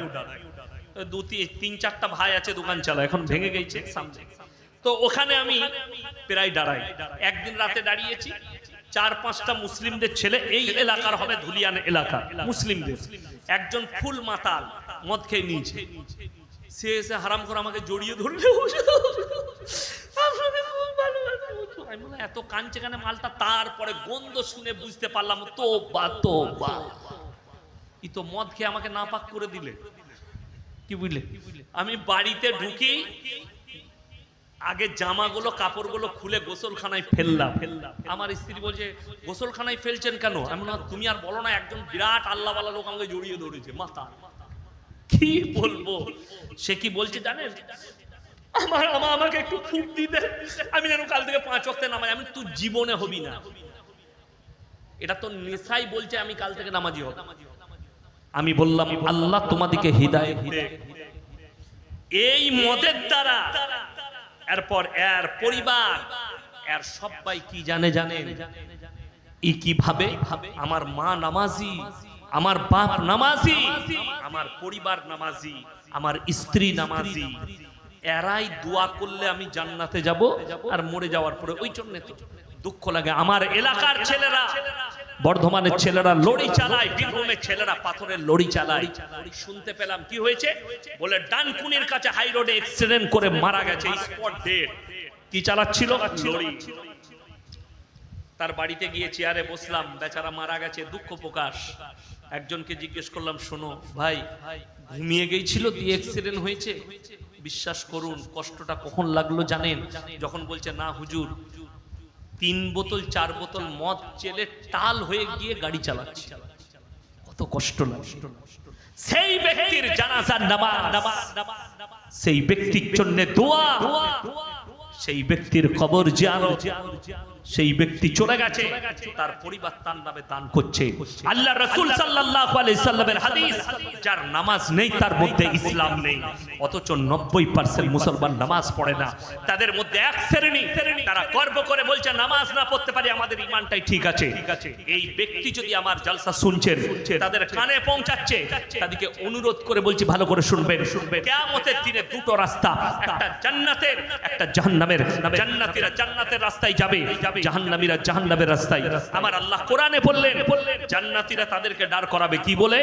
2-3-4টা ভাই আছে দোকান চালায়, এখন ভেঙে গেছে সামনে। তো ওখানে আমি প্রায় দাঁড়াই। একদিন রাতে দাঁড়িয়েছি, 4-5টা মুসলিমদের ছেলে, এই এলাকার হবে ধুলিয়ান এলাকা মুসলিমদের, একজন ফুল মাতাল মদ খেয়ে নিয়েছে। সে এসে হারাম করে আমাকে জড়িয়ে ধরল। এত কাঁদছে কেন মালটা? তারপরে গন্ধ শুনে বুঝতে পারলাম তোবা তোবা, ই তো মদ খেয়ে আমাকে নাপাক করে দিলে। কি বুঝলে? আমি বাড়িতে ঢুকি, আগে জামাগুলো কাপড়গুলো খুলে গোসলখানায় ফেললাম। আমার স্ত্রী বলছে, গোসলখানায় ফেলছেন কেন? আমি না, তুমি আর বলো না, একজন বিরাট আল্লাহওয়ালা লোক আমাকে জড়িয়ে ধরেছে মাথা। কি বলবো? সে কি বলছে জানেন? আমাকে একটু ফুক দিতে, আমি যেন কাল থেকে 5 ওয়াক্তে নামাজ। আমি তুই জীবনে হবি না, এটা তো নেশাই বলছে আমি কাল থেকে নামাজি হব। আমি বললাম, আল্লাহ তোমাদেরকে হিদায়াত দেয় এই মদের দ্বারা। এরপর এর পরিবার, এর সবাই কি জানেন? ই কিভাবে আমার মা নামাজি, আমার বাপ নামাজি, আমার পরিবার নামাজি, আমার স্ত্রী নামাজি, এরাই দোয়া করলে আমি জান্নাতে যাব। আর মরে যাওয়ার পরে ওই জন্য তো দুঃখ লাগে। আমার এলাকার ছেলেরা, বর্ধমানের ছেলেরা লড়ি চালায়, বীরভূমের ছেলেরা পাথরের লড়ি চালায়। শুনতে পেলাম কি হয়েছে, বলে ডানকুনির কাছে হাই রোডে অ্যাক্সিডেন্ট করে মারা গেছে, স্পট ডেড। কি চালাচ্ছিল? লড়ি। তার বাড়িতে গিয়ে চেয়ারে বসলাম, বেচারা মারা গেছে, দুঃখ প্রকাশ। একজনকে জিজ্ঞেস করলাম, শোনো ভাই, ঘুমিয়ে গিয়েছিল দিয়ে অ্যাক্সিডেন্ট হয়েছে? বিশ্বাস করুন কষ্টটা কখন লাগলো জানেন? যখন বলছে না হুজুর 3 বোতল 4 বোতল মদ চেলে টাল হয়ে গিয়ে গাড়ি চালাচ্ছে, কত কষ্ট লাগে। সেই ব্যক্তির জানাজার নামাজ, সেই ব্যক্তির জন্য দোয়া, সেই ব্যক্তির কবর জিয়ারত, সেই ব্যক্তি চলে গেছে, তার পরিবার তার নামে দান করছে। আল্লাহ রাসূল সাল্লাল্লাহু আলাইহি সাল্লামের হাদিস, যার নামাজ নেই তার মধ্যে ইসলাম নেই। অথচ 90% মুসলমান নামাজ পড়ে না। তাদের মধ্যে এক শ্রেণী, তারা গর্ব করে বলছে নামাজ না পড়তে পারি আমাদের ঈমানটাই ঠিক আছে। এই ব্যক্তি যদি আমার জালসা শুনছেন, তাদের কানে পৌঁছাচ্ছে, তাদেরকে অনুরোধ করে বলছি ভালো করে শুনবেন। কিয়ামতের দিনে দুটো রাস্তা, একটা জান্নাতের, একটা জাহান্নামের। জান্নাতীরা জান্নাতের রাস্তায় যাবে, জাহান্নামীরা জাহান্নামের রাস্তায়। আমার আল্লাহ কোরআনে বললেন, জান্নাতীরা তাদেরকে দাঁড় করাবে কি বলে?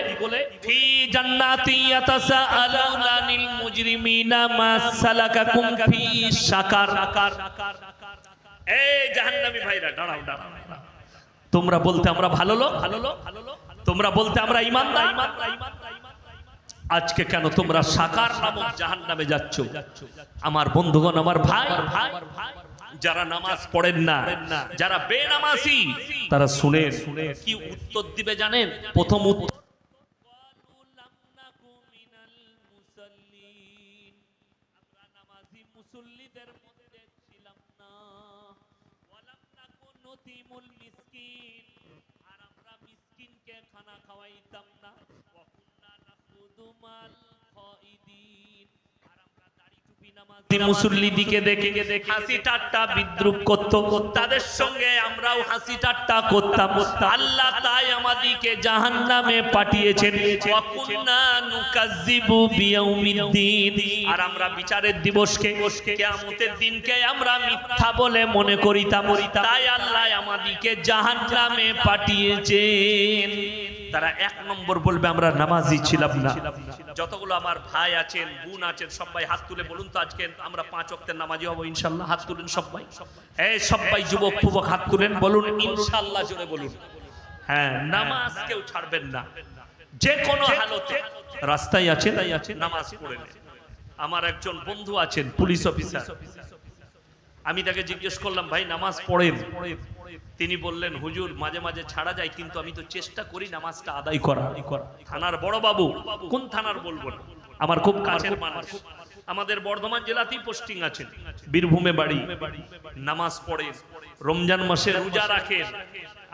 ফি জান্নাতি ইয়াতাসাআলুনা আনিল মুজরিমিনা মা সালাকাকুম ফি সাকার। এই জাহান্নামী ভাইরা দাঁড়াও, দাঁড়াও। তোমরা বলতে আমরা ভালো লোক, তোমরা বলতে আমরা ঈমানদার, আজকে কেন তোমরা সাকার নামক জাহান্নামে যাচ্ছ? আমার বন্ধুগণ, আমার ভাই, যারা নামাজ পড়েন না, যারা বেনামাজি, তারা শুনেন কি উত্তর দিবে জানেন? প্রথম উত্তর, আমরা নামাজি মুসল্লিদের মধ্যে ছিলাম না, ওয়ালাম নাকুন নুতিমুল মিসকিন, আর আমরা মিসকিনকে খানা খাওয়াইতাম না, ওয়া কুননা নাখুদু মাল খাইদিন, আর আমরা দাড়ি টুপি নামাজি মুসল্লিদিকে দেখে হাসি ঠাট্টা বিদ্রুপ করত, তাদের সঙ্গে আমরাও হাসি ঠাট্টা করতাম। আল্লাহ তাই আমাদেরকে জাহান্নামে পাঠিয়েছেন। ওয়া কুননা নুকাজ্জিবু বিয়াউমিদ্দিন, আর আমরা বিচারের দিবসকে, কিয়ামতের দিনকে আমরা মিথ্যা বলে মনে করিতাম। তাই আল্লাহ আমাদেরকে জাহান্নামে পাঠিয়েছেন। তারা 1 নম্বর বলবে আমরা নামাজি ছিলাম না। যতগুলো আমার ভাই আছেন, বোন আছেন, সবাই হাত তুলে বলুন তো আজকে আমরা 5 ওয়াক্তের নামাজি হব ইনশাআল্লাহ। হাত তুলেন সবাই, এই সবাই যুবক যুবক হাত তুলেন, বলুন ইনশাআল্লাহ জোরে বলুন। হ্যাঁ, নামাজ কেউ ছাড়বেন না, যে কোনো হালতে। রাস্তায় আছেন নামাজ পড়েন। আমার একজন বন্ধু আছেন পুলিশ অফিসার, আমি তাকে জিজ্ঞেস করলাম ভাই নামাজ পড়েন? তিনি বললেন হুজুর মাঝে মাঝে ছাড়া যায়, কিন্তু আমি তো চেষ্টা করি নামাজটা আদায় করা। থানার বড় বাবু, কোন থানার বলবো না, আমার খুব কাছের মানুষ, আমাদের বর্ধমান জেলাতেই পোস্টিং আছে, বীরভূমে বাড়ি। নামাজ পড়েন, রমজান মাসে রোজা রাখেন।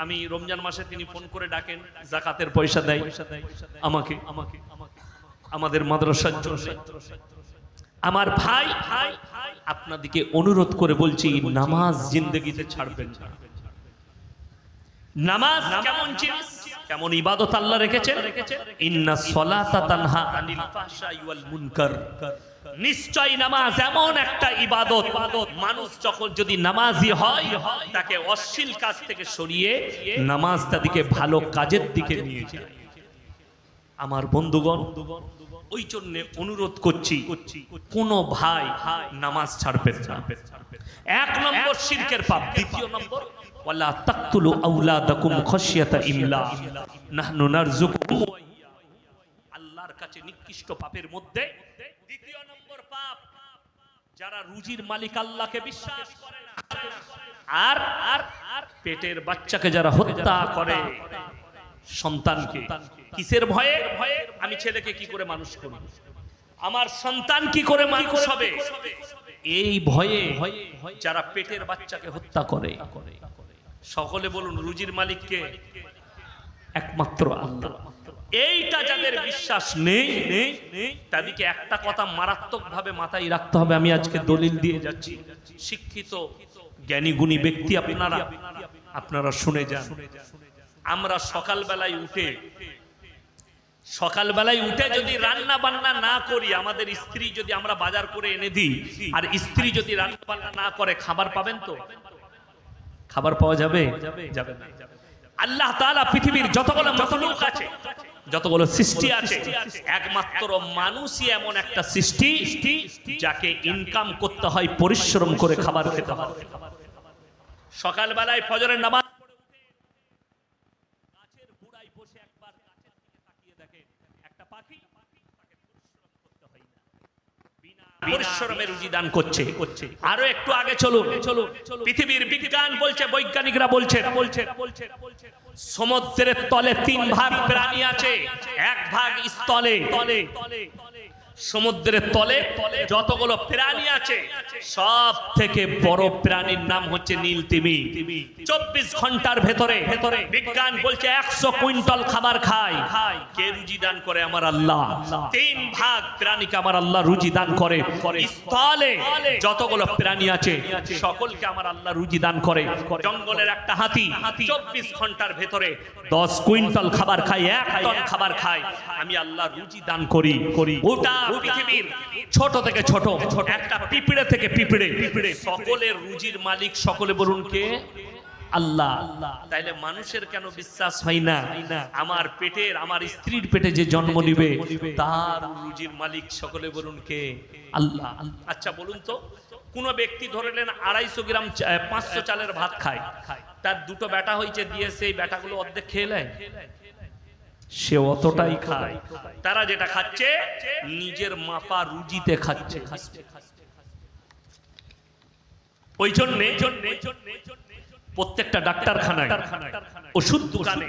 আমি রমজান মাসে তিনি ফোন করে ডাকেন, যাকাতের পয়সা দেয় আমাকে, আমাদের মাদ্রাসার জন্য। আমার ভাই, আপনাদেরকে অনুরোধ করে বলছি নামাজ জিন্দেগিতে ছাড়বেন না। নামাজ কেমন জিনিস, কেমন ইবাদত আল্লাহ রেখেছেন। ইন্নাস সালাতা তানহা আনিল ফাহশাই ওয়াল মুনকার, নিশ্চয় নামাজ এমন একটা ইবাদত, মানুষ যখন যদি নামাজি হয় তাকে অশ্লীল কাজ থেকে সরিয়ে নামাজ তাদেরকে ভালো কাজের দিকে নিয়ে যায়। আমার বন্ধুগণ, ওই জন্য অনুরোধ করছি কোন ভাই নামাজ ছাড়বেন না। 1 নম্বর শিরকের পাপ। 2 নম্বর, ওয়ালা তাকতুলু আওলাদাকুম খাশিয়াতা ইমলাক নাহনু নারযুকুকুম ওয়া ইয়্যাহুম। আল্লাহর কাছে নিকৃষ্ট পাপের মধ্যে 2 নম্বর পাপ, যারা রুজির মালিক আল্লাহকে বিশ্বাস করে না, আর পেটের বাচ্চাকে যারা হত্যা করে, সন্তানকে কিসের ভয়ে? আমি ছেলেকে কি করে মানুষ করব, আমার সন্তান কি করে মানুষ হবে, এই ভয়ে যারা পেটের বাচ্চাকে হত্যা করে। সকলে বলুন রুজির মালিককে? একমাত্র আল্লাহ। এইটা যাদের বিশ্বাস নেই, তাদেরকে একটা কথা মারাত্মক ভাবে মাথায় রাখতে হবে। আমি আজকে দলিল দিয়ে যাচ্ছি, শিক্ষিত জ্ঞানী গুণী ব্যক্তি আপনারা শুনে যান। আমরা সকালবেলায় উঠে যদি রান্না বান্না না করি, আমাদের স্ত্রী যদি আমরা বাজার করে এনে দিই, আর স্ত্রী যদি রান্না বান্না না করে, খাবার পাবেন তো? খাবার পাওয়া যাবে? যাবে না। আল্লাহ তাআলা পৃথিবীর যতগুলো মাখলুক আছে, যতগুলো সৃষ্টি আছে, একমাত্র মানুষই এমন একটা সৃষ্টি যাকে ইনকাম করতে হয়, পরিশ্রম করে খাবার খেতে হয়। সকালবেলায় ফজরের নামাজ পড়ে উঠে গাছের গোড়ায় বসে একবার গাছের দিকে তাকিয়ে দেখেন একটা পাখি, তাকে পরিশ্রম করতে হয় না, বিনা পরিশ্রমে রুজি দান করছে। আরো একটু আগে চলুন, পৃথিবীর বিজ্ঞান বলছে, বৈজ্ঞানিকরা বলছে সমুদ্রের তলে 3 ভাগ প্রাণী আছে, 1 ভাগ স্থলে। সমুদ্রের তলে যতগুলো প্রাণী আছে সব থেকে বড় প্রাণীর নাম হচ্ছে নীল তিমি। 24 ঘন্টার ভেতরে বিজ্ঞান বলছে 100 কুইন্টাল খাবার খায়। কে রুজি দান করে? আমার আল্লাহ। 3 ভাগ প্রাণীকে আমার আল্লাহ রুজি দান করে। স্থলে যতগুলো প্রাণী আছে সকলকে আমার আল্লাহ রুজি দান করে। জঙ্গলের একটা হাতি 24 ঘন্টার ভেতরে 10 কুইন্টাল খাবার খায়, 1 টন খাবার খায়। আমি আল্লাহ রুজি দান করি। গোটা পৃথিবীর ছোট থেকে ছোট একটা পিঁপড়ে থেকে পিঁপড়ে সকলের রুজির মালিক সকলে বলুন কে? আল্লাহ। তাইলে মানুষের কেন বিশ্বাস হয় না আমার পেটের, আমার স্ত্রীর পেটে যে জন্ম নিবে তার রুজির মালিক সকলে বলুন কে? আল্লাহ। আচ্ছা বলুন তো, কোন ব্যক্তি ধরে নেন 250 গ্রাম 500 চালের ভাত খায়, তার 2টো বেটা হয়েছে, দিয়ে সেই বেটাগুলো অর্ধেক খেয়ে নেয়? সে অতটাই খায়। তারা যেটা খাচ্ছে নিজের মাপা রুজিতে খাচ্ছে। ওই জন্য প্রত্যেকটা ডাক্তারখানায়, ওষুধ দোকানে,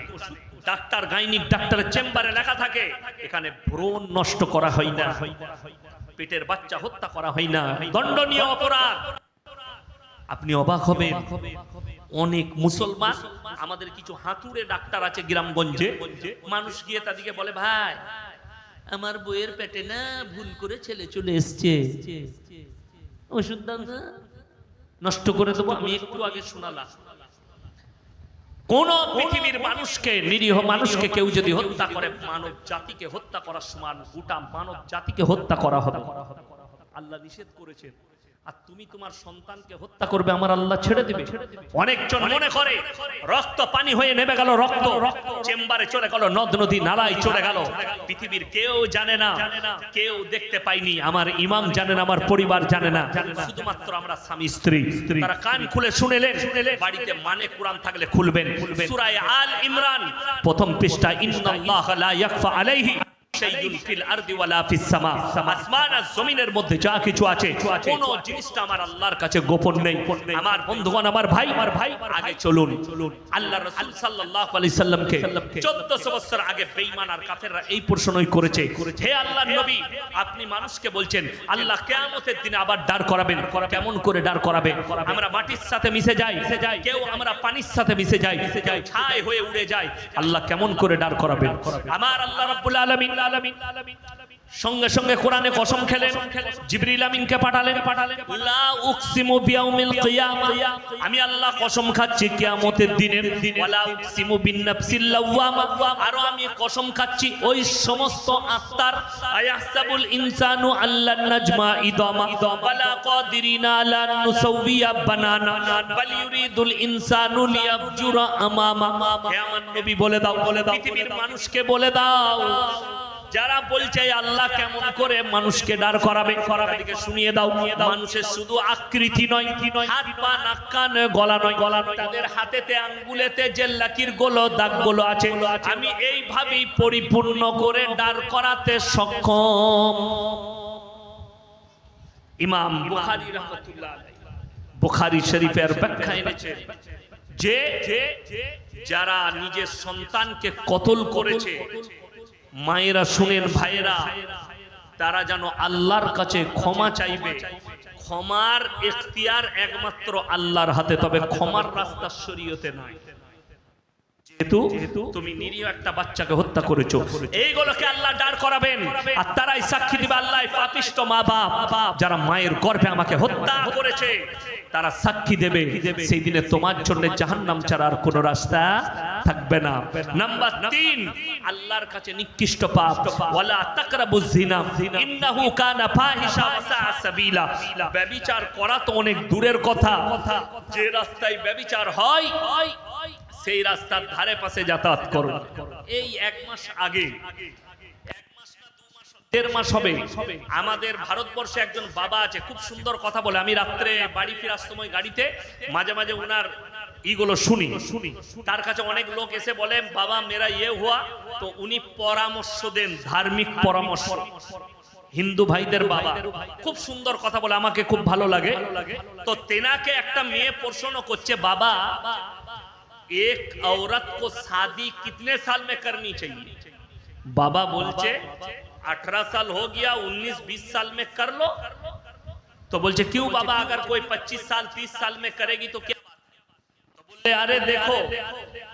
ডাক্তার গাইনিক ডাক্তারের চেম্বারে লেখা থাকে এখানে ভ্রূণ নষ্ট করা হয় না, পেটের বাচ্চা হত্যা করা হয় না, দণ্ডনীয় অপরাধ। আপনি অবাক হবেন, অনেক মুসলমান, আমাদের কিছু হাতুড়ে ডাক্তার আছে গ্রামগঞ্জে, মানুষ গিয়ে তাদেরকে বলে ভাই আমার বইয়ের পেটে না ভুল করে ছেলে চলে এসছে, ওষুধ দাও না, নষ্ট করে দেবো। আমি একটু আগে শোনালাম কোন পৃথিবীর মানুষকে, নিরীহ মানুষকে কেউ যদি হত্যা করে মানব জাতিকে হত্যা করার সমান, গোটা মানব জাতিকে হত্যা করা হবে। আল্লাহ নিষেধ করেছেন। আর তুমি তোমার সন্তানকে হত্যা করবে, আমার আল্লাহ ছেড়ে দিবে? অনেকজন মনে করে রক্ত পানি হয়ে নেমে গেল, রক্ত চেম্বারে চলে গেল, নদ নদী নালায় চলে গেল। পৃথিবীর কেউ জানে না, কেউ দেখতে পাইনি, আমার ইমাম জানে না, আমার পরিবার জানে না, শুধুমাত্র আমরা স্বামী স্ত্রী। তারা কান খুলে শুনেলেন, বাড়িতে মানে কোরআন থাকলে খুলবেন, সূরা আল ইমরান প্রথম পৃষ্ঠা, ইন্নাল্লাহা লা ইয়াখফা আলাইহি শাইউন ফিল আরদি ওয়ালা ফিস সামা। আসমান আর জমিনের মধ্যে যা কিছু আছে কোন জিনিসটা আমার আল্লাহর কাছে গোপন নেই। আমার বন্ধুগণ, আমার ভাই, আগে চলুন। আল্লাহ রাসূল সাল্লাল্লাহু আলাইহি সাল্লামকে 1400 বছর আগে বেঈমান আর কাফেররা এই প্রশ্নই করেছে, হে আল্লাহর নবী, আপনি মানুষকে বলছেন আল্লাহ কিয়ামতের দিনে আবার দাঁড় করাবেন, কেমন করে দাঁড় করাবে? আমরা মাটির সাথে মিশে যাই, কেউ আমরা পানির সাথে মিশে যাই, ছাই হয়ে উড়ে যাই, আল্লাহ কেমন করে দাঁড় করাবেন? আমার আল্লাহ রাব্বুল আলামিন সঙ্গে সঙ্গে কোরআনে কসম খেলেন, জিবরিল আমিনকে পাঠালেন, লা উকসিমু বিয়াউমিল কিয়ামা, আমি আল্লাহ কসম খাচ্ছি কিয়ামতের দিনের, ওয়ালা উকসিমু বিন-নাফসিল লাওয়ামা, আর আমি কসম খাচ্ছি ওই সমস্ত আত্মার, আয়াহসাবুল ইনসানু আল্লান নাজমা ইদামা ওয়ালা কাদিরিনা আলা নুসাউবিয়া বানানা বাল ইউরিদুল ইনসানু লিয়াফজুরা আমামা। হে আমার নবী বলে দাও, পৃথিবীর মানুষকে বলে দাও, যারা বলছে আল্লাহ কেমন করে মানুষকে দাঁড় করাবে, তাদেরকে শুনিয়ে দাও, মানুষের শুধু আকৃতি নয়, হাত পা নাক কান গলা নয়, তাদের হাতেতে আঙ্গুলেতে যে লাকির গুলো দাগ গুলো আছে, আমি এইভাবেই পরিপূর্ণ করে দাঁড় করাতে সক্ষম। ইমাম বুখারী রাহমাতুল্লাহ আলাইহি বুখারী শরীফের ব্যাখ্যা এনেছে যে যারা নিজের সন্তানকে কতল করেছে, মায়েরা শুনেন, ভাইয়েরা, তারা যেন আল্লাহর কাছে ক্ষমা চাইবে। ক্ষমার এখতিয়ার একমাত্র আল্লাহর হাতে, তবে ক্ষমার রাস্তা শরীয়তে নয়। যেহেতু তুমি নিরীহ একটা বাচ্চাকে হত্যা করেছো, এইগুলোকে আল্লাহ দাঁড় করাবেন, আর তারাই সাক্ষী দিবে, আল্লাহ পাপিষ্ট মা বাপ যারা মায়ের গর্ভে আমাকে হত্যা করেছে, তারা সাক্ষী দেবে। সেই দিনে তোমার জন্য জাহান্নাম ছাড়া আর কোনো রাস্তা থাকবে না। নাম্বার 3, আল্লাহর কাছে নিকৃষ্ট পাপ, ওয়ালা তাকরাবুজ জিনা ইন্নাহু কানা ফাহিশা ওয়া সাআ সাবিলা। ব্যভিচার করা তো অনেক দূরের কথা, যে রাস্তায় ব্যভিচার হয় সেই রাস্তার ধারে পাশে যাতায়াত করো। এই 1 মাস আগে, 1 মাস না 2 মাস, 1.5 মাস হবে, আমাদের ভারতবর্ষে একজন বাবা আছে, খুব সুন্দর কথা বলে। আমি রাত্রে বাড়ি ফেরার সময় গাড়িতে মাঝে মাঝে ওনার এগুলো শুনি। তার কাছে অনেক লোক এসে বলে বাবা মেরা ইয়ে হুয়া, তো উনি পরামর্শ দেন, ধার্মিক পরামর্শ। হিন্দু ভাইদের বাবা খুব সুন্দর কথা বলে, আমাকে খুব ভালো লাগে। তো তেনাকে একটা মেয়ে প্রশ্ন করছে, বাবা এক औरत को शादी कितने साल में करनी चाहिए? बाबा बोलছে 18 साल हो गया, 19-20 साल में कर लो। तो बोलছে क्यों बाबा, अगर कोई 25 साल 30 साल में करेगी तो क्या? तो बोले अरे देखो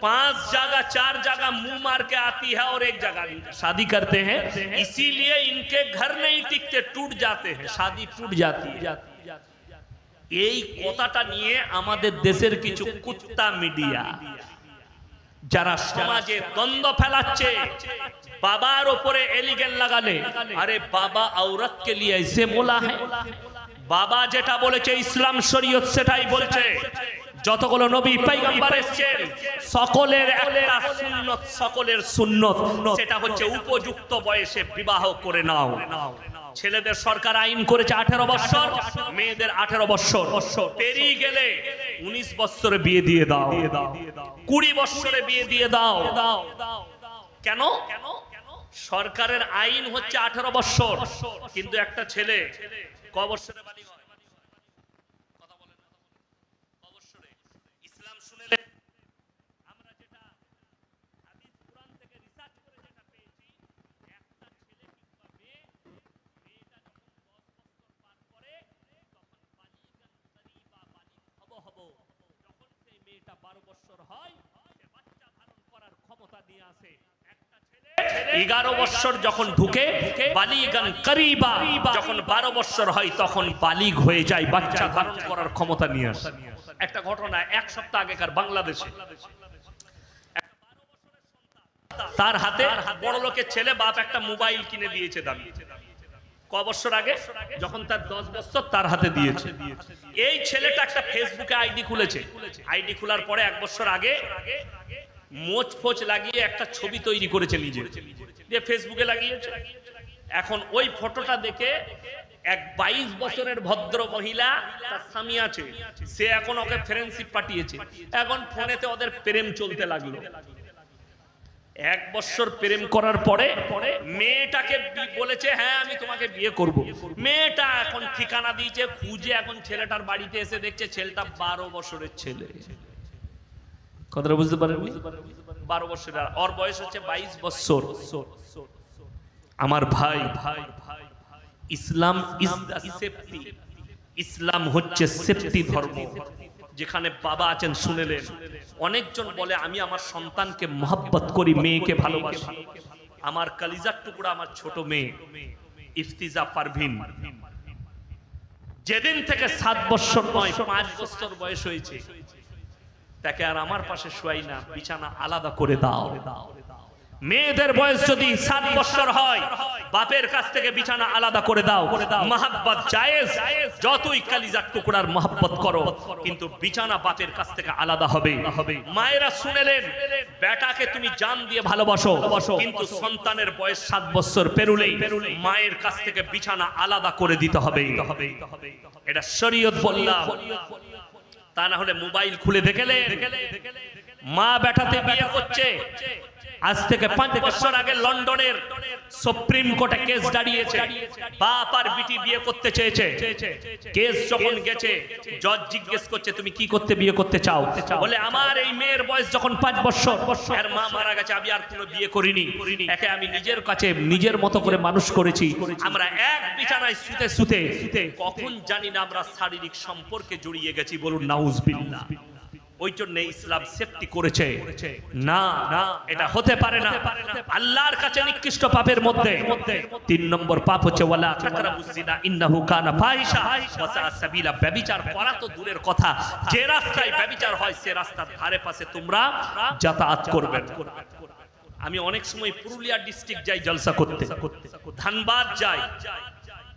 5 जगह 4 जगह मुंह मार के आती है और एक जगह शादी करते हैं, इसीलिए इनके घर नहीं टिकते, टूट जाते हैं, शादी टूट जाती है। এই কথাটা নিয়ে আমাদের দেশের কিছু কুত্তা মিডিয়া যারা সমাজে দ্বন্দ্ব ফেলাচ্ছে, বাবার উপরে এলিগেন লাগালে, আরে বাবা औरत के लिए ऐसे बोला है, বাবা যেটা বলেছে ইসলাম শরীয়ত সেটাই বলছে। যতগুলো নবী পয়গম্বর এসেছেন সকলের একটা সুন্নত, সকলের সুন্নত সেটা হচ্ছে উপযুক্ত বয়সে বিবাহ করে নাও। ছেলেদের সরকার আইন করেছে 18 বছর, মেয়েদের 18 বছর, পেরিয়ে গেলে 19 বছরে বিয়ে দিয়ে দাও, 20 বছরে বিয়ে দিয়ে দাও। কেন? সরকারের আইন হচ্ছে 18 বছর, কিন্তু একটা ছেলে ক বছরে বালিগ হয়? কথা বলেন না, ক বছরে? ইসলাম শুনেলে আমরা যেটা হাদিস কুরআন থেকে রিসার্চ করে যেটা পেয়েছি, একটা ছেলে কিংবা মেয়ে, মেয়েটা যখন 10 বছর পার করে তখন বালিগান করিবা, বালিগ হব। যখন সেই মেয়েটা 12 বছর হয়, সে বাচ্চা ধারণ করার ক্ষমতা নিয়ে আসে। একটা ছেলে 11 বছর যখন ঢুকে বালিগান করিবা, যখন 12 বছর হয় তখন বালিগ হয়ে যায়, বাচ্চা ধারণ করার ক্ষমতা নিয়ে আসে। একটা ঘটনা 1 সপ্তাহ আগেকার বাংলাদেশে, তার হাতে বড় লোকের ছেলে, বাপ একটা মোবাইল কিনে দিয়েছে দামি। ক বছর আগে? যখন তার 10 বছর, তার হাতে দিয়েছে। এই ছেলেটা একটা ফেসবুকে আইডি খুলেছে। আইডি খোলার পরে 1 বছর আগে মোচ ফোচ লাগিয়ে একটা ছবি তৈরি করেছে নিজে, দিয়ে ফেসবুকে লাগিয়েছে। এখন ওই ফটোটা দেখে এক 22 বছরের ভদ্র মহিলা, তার স্বামী আছে, সে এখন ওকে ফ্রেন্ডশিপ পাঠিয়েছে। এখন ফোনেতে ওদের প্রেম চলতে লাগলো। 1 বছর প্রেম করার পরে মেয়েটাকে বলেছে হ্যাঁ আমি তোমাকে বিয়ে করব। মেয়েটা এখন ঠিকানা দিয়েছে, খুঁজে এখন ছেলেটার বাড়িতে এসে দেখছে ছেলেটা 12 বছরের ছেলে। কথাটা বুঝতে পারেননি? 12 বছরের, আর ওর বয়স হচ্ছে 22 বছর। আমার ভাই, ইসলাম ইজ দ্য সেফটি। ইসলাম হচ্ছে সেফটি ধর্ম, যেখানে বাবা আছেন শুনেলেন। অনেকজন বলে আমি আমার সন্তানকে মহব্বত করি, মেয়েকে ভালোবাসি। আমার কলিজার টুকরা, আমার ছোট মেয়ে ইফতিজা পারভিন, যেদিন থেকে 7 বছর নয় 5 বছর বয়স হয়েছে, তাকে আর আমার পাশে শোয়াই না, বিছানা আলাদা করে দাও। মেয়েদের বয়স যদি 7 বছর হয়, বাপের কাছ থেকে বিছানা আলাদা করে দাও। মহব্বত জায়েজ, যতই কলিজার টুকরার মহব্বত করো, কিন্তু বিছানা বাপের কাছ থেকে আলাদা হবে। মায়েরা শুনেলেন, বেটাকে তুমি জান দিয়ে ভালোবাসো, কিন্তু সন্তানের বয়স 7 বছর পেরুলেই মায়ের কাছ থেকে বিছানা আলাদা করে দিতে হবে। এটা শরীয়ত বললাম। তা না হলে মোবাইল খুলে দেখলে মা বেটাতে বিয়ে করছে। আজ থেকে 5 বছর আগে লন্ডনের সুপ্রিম কোর্টে কেস দাঁড়িয়েছে, বাপ আর বিটি বিয়ে করতে চেয়েছে। কেস যখন গেছে, জজ জিজ্ঞেস করছে তুমি কি করতে বিয়ে করতে চাও? বলে আমার এই মেয়ের বয়স যখন 5 বছর, এর মা মারা গেছে, আমি আর কোনো বিয়ে করিনি, একে আমি নিজের কাছে নিজের মতো করে মানুষ করেছি। আমরা এক বিছানায় শুতে শুতে কখন জানি না আমরা শারীরিক সম্পর্কে জড়িয়ে গেছি, বলুন নাউজুবিল্লাহ। ওই জন্য ইসলাম সেফটি করেছে। না, এটা হতে পারে না। আল্লাহর কাছে নিকৃষ্ট পাপের মধ্যে 3 নম্বর পাপ হচ্ছে ওয়ালা তাকরাবুজ জিনা ইন্নাহু কানা ফাহিশা ওয়া সা সাবিলা। ব্যভিচার করা তো দূরের কথা, যে রাস্তায় ব্যভিচার হয় সে রাস্তার ধারে পাশে তোমরা যাতায়াত করবে। আমি অনেক সময় পুরুলিয়া ডিস্ট্রিক্ট যাই জলসা করতে, ধানবাদ যাই,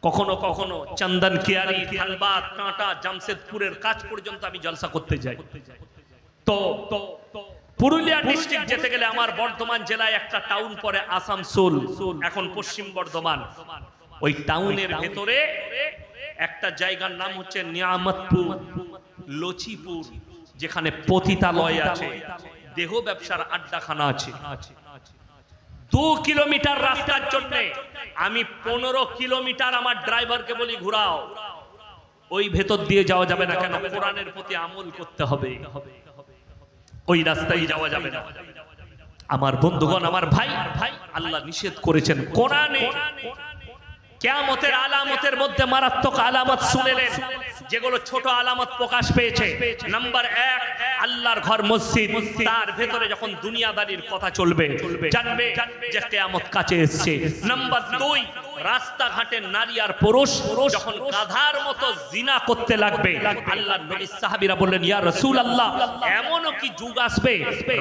কখনো কখনো চন্দন কিয়ারি, ধানবাদ, কাঁটা, জামশেদপুরের কাজ পর্যন্ত আমি জলসা করতে যাই। তো পুরুলিয়া ডিস্ট্রিক্ট যেতে গেলে আমার বর্ধমান জেলায় একটা টাউন পড়ে আসানসোল, এখন পশ্চিম বর্ধমান। ওই টাউনের ভেতরে একটা জায়গার নাম হচ্ছে নিয়ামতপুর, লচিপুর, যেখানে পতিতালয় আছে, দেহ ব্যবসার আড্ডাখানা আছে। 2 কিলোমিটার রাস্তার জন্য আমি 15 কিলোমিটার আমার ড্রাইভারকে বলি ঘুরাও, ওই ভেতর দিয়ে যাওয়া যাবে না। কেন? কোরআনের প্রতি আমল করতে হবে, ওই রাস্তায় যাওয়া যাবে না। আমার বন্ধুগণ, আমার ভাই, আল্লাহ নিষেধ করেছেন কোরআনে। কিয়ামতের আলামতের মধ্যে মারাত্মক আলামত শুনেলেন, যেগুলো ছোট আলামত প্রকাশ পেয়েছে। নাম্বার 1, আল্লাহর ঘর মসজিদ, তার ভেতরে যখন দুনিয়াদারির কথা চলবে, জানবে যে কিয়ামত কাছে এসেছে। নাম্বার 2, রাস্তাঘাটে নারী আর পুরুষ যখন গাধার মতো জিনা করতে লাগবে, আল্লাহর নবী সাহাবীরা বললেন, ইয়া রাসূলুল্লাহ, এমনও কি যুগ আসবে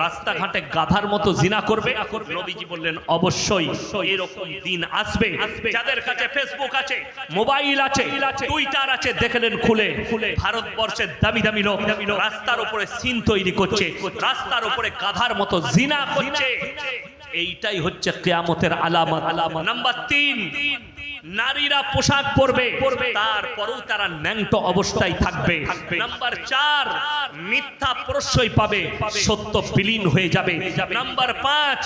রাস্তাঘাটে গাধার মতো জিনা করবে? নবীজি বললেন, অবশ্যই এরকম দিন আসবে। যাদের কাছে ফেসবুক আছে, মোবাইল আছে, টুইটার আছে, দেখলেন খুলে ভারতবর্ষের দামি দামি লোক রাস্তার উপরে সিন তৈরি করছে, রাস্তার উপরে গাধার মতো জিনা করছে। এইটাই হচ্ছে কিয়ামতের আলামত। নাম্বার 3, নারীরা পোশাক পরবে, তারপরেও তারা ন্যাংটো অবস্থায় থাকবে। নাম্বার 4, মিথ্যা প্রশ্রয় পাবে, সত্য বিলীন হয়ে যাবে। নাম্বার 5,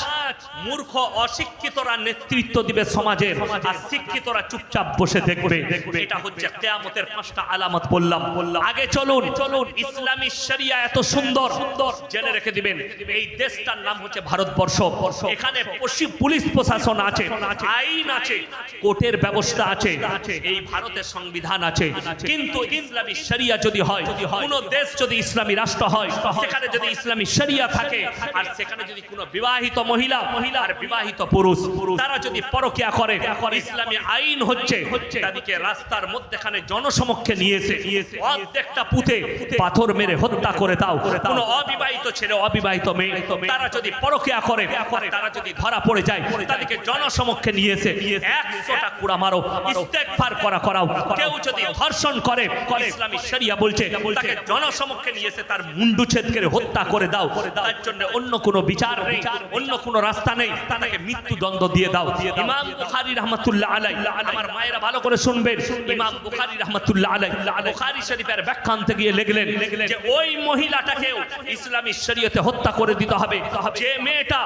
মূর্খ অশিক্ষিতরা নেতৃত্ব দিবে সমাজের, আর শিক্ষিতরা চুপচাপ বসে দেখবে। এটা হচ্ছে কিয়ামতের 5টা আলামত বললাম। আগে চলুন, ইসলামী শরিয়া এত সুন্দর, জেনে রেখে দিবেন। এই দেশটার নাম হচ্ছে ভারতবর্ষ। এখানে পুলিশ প্রশাসন আছে, আইন আছে, কোর্টের ব্যবস্থা আছে, এই ভারতের সংবিধান আছে। কিন্তু ইসলামী শরিয়া যদি হয়, কোন দেশ যদি ইসলামী রাষ্ট্র হয়, সেখানে যদি ইসলামী শরিয়া থাকে, আর সেখানে যদি কোনো বিবাহিত মহিলা আর বিবাহিত পুরুষ তারা যদি পরকিয়া করে, ইসলামী আইন হচ্ছে তাদেরকে রাস্তার মধ্যখানে জনসমক্ষে নিয়ে এসে অর্ধেকটা পুঁতে পাথর মেরে হত্যা করে দাও। কোন অবিবাহিত ছেলে, অবিবাহিত মেয়ে তারা যদি পরকিয়া করে, তারা যদি ধরা পড়ে যায়, তাদেরকে জনসমক্ষে নিয়ে এসে 100টা কুড়া মারো, ইস্তেগফার করাও। কেউ যদি ধর্ষণ করে, ইসলামী শরিয়া বলছে তাকে জনসমক্ষে নিয়ে এসে তার মুন্ডু ছেদ করে হত্যা করে দাও। তার জন্য অন্য কোনো বিচার নেই, অন্য কোনো রাস্তা নেই, তাকে মৃত্যুদণ্ড দিয়ে দাও। ইমাম বুখারী রাহমাতুল্লাহ আলাইহি, আমার মায়েরা ভালো করে শুনবেন, ইমাম বুখারী রাহমাতুল্লাহ আলাইহি বুখারী শরীফের ব্যাখ্যা আনতে গিয়ে লিখলেন যে ওই মহিলাটাকেও ইসলামী শরীয়তে হত্যা করে দিতে হবে যে মেয়েটা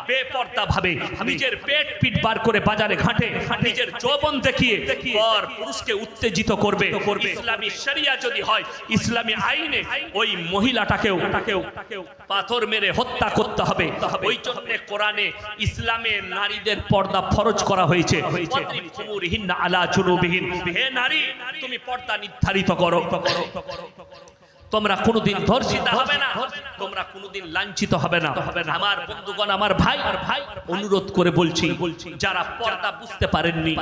বেপরদা ভাবে নিজের পেট পিট বার করে বাজারে ঘাটে নিজের যৌবন দেখিয়ে পর পুরুষকে উত্তেজিত করবে। ইসলামী শরিয়া যদি হয়, ইসলামী আইনে ওই মহিলাটাকেও পাথর মেরে হত্যা করতে হবে। ওই জন্য কোরআনে ইসলামে নারীদের পর্দা ফরজ করা হয়েছে। হে নারী, তুমি পর্দা নির্ধারিত করো। তোমরা কোনোদিন ধর্ষিতা হবে না, তোমরা কোনোদিন লাঞ্ছিত হবে না। আমার বন্ধুগণ, আমার ভাই, অনুরোধ করে বলছি, যারা পর্দা বুঝতে পারেননি,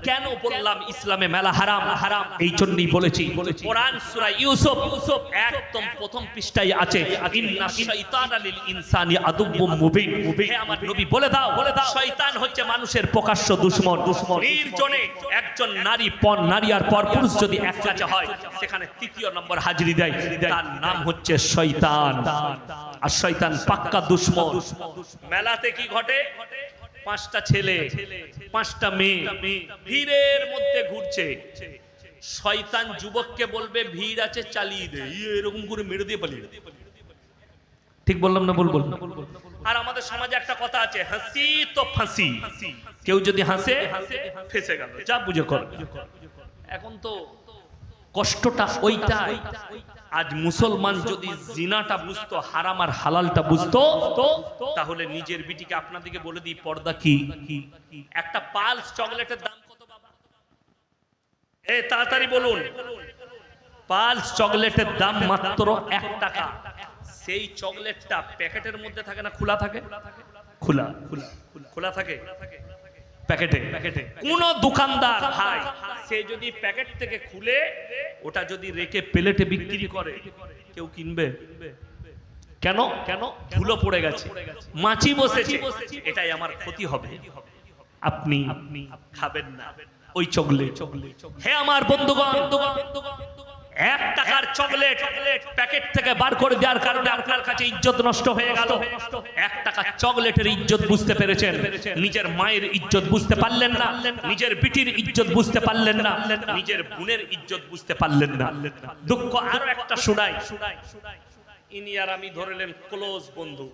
কেন বললাম ইসলামে মেলা হারাম? এই জন্যই বলেছি। কোরআন সূরা ইউসুফ একদম প্রথম পৃষ্ঠায় আছে, ইন্না শাইতানা লিল ইনসানি আদুব্বুম মুবিন। হে আমার নবী, বলে দাও শয়তান হচ্ছে মানুষের প্রকাশ্য দুশমন। নির্জনে একজন নারী আর পরপুরুষ যদি এক কাছে হয়, সেখানে তৃতীয় নম্বর হাজিরি দেয়, তার নাম হচ্ছে শয়তান। আর শয়তান পাক্কা দুশমন। মেলাতে কি ঘটে? 5টা ছেলে, 5টা মেয়ে ভিড়ের মধ্যে ঘুরছে। শয়তান যুবককে বলবে, ভিড় আছে, চালিয়ে দে, এরকম করে মেরে দিয়ে পালিয়ে। ঠিক বললাম না? বলবো। আর আমাদের সমাজে একটা কথা আছে, হাসি তো ফাঁসি। কেউ যদি হাসে, ফেসে গেল, যা বুঝে কর। এখন তো কষ্টটা ওইটাই। আজ মুসলমান যদি জিনাটা বুঝতো, হারাম আর হালালটা বুঝতো, তাহলে নিজের বিটিকে আপনাদেরকে বলে দিই, পর্দা কি। একটা পালস চকলেটের দাম কত বাবা? তাড়াতাড়ি বলুন। পালস চকলেটের দাম মাত্র 1 টাকা। সেই চকলেটটা প্যাকেটের মধ্যে থাকে না, খোলা থাকে? খোলা থাকে প্যাকেটে। কোন দোকানদার ভাই সে যদি প্যাকেট থেকে খুলে ওটা যদি রেখে প্লেটে বিক্রি করে, কেউ কিনবে? কেন? ধুলো পড়ে গেছে, মাছি বসেছে, এটাই আমার ক্ষতি হবে, আপনি খাবেন না ওই চকলেট। হে আমার বন্ধুগণ, 1 টাকার চকলেট প্যাকেট থেকে বার করে দেওয়ার কারণে আপনার কাছে ইজ্জত নষ্ট হয়ে গেল। 1 টাকার চকলেটের ইজ্জত বুঝতে পেরেছেন, নিজের মায়ের ইজ্জত বুঝতে পারলেন না, নিজের বিটির ইজ্জত বুঝতে পারলেন না, নিজের বোনের ইজ্জত বুঝতে পারলেন না। দুঃখ আরো একটা শোনাই। ইনি আর আমি ধরলেন ক্লোজ বন্ধু।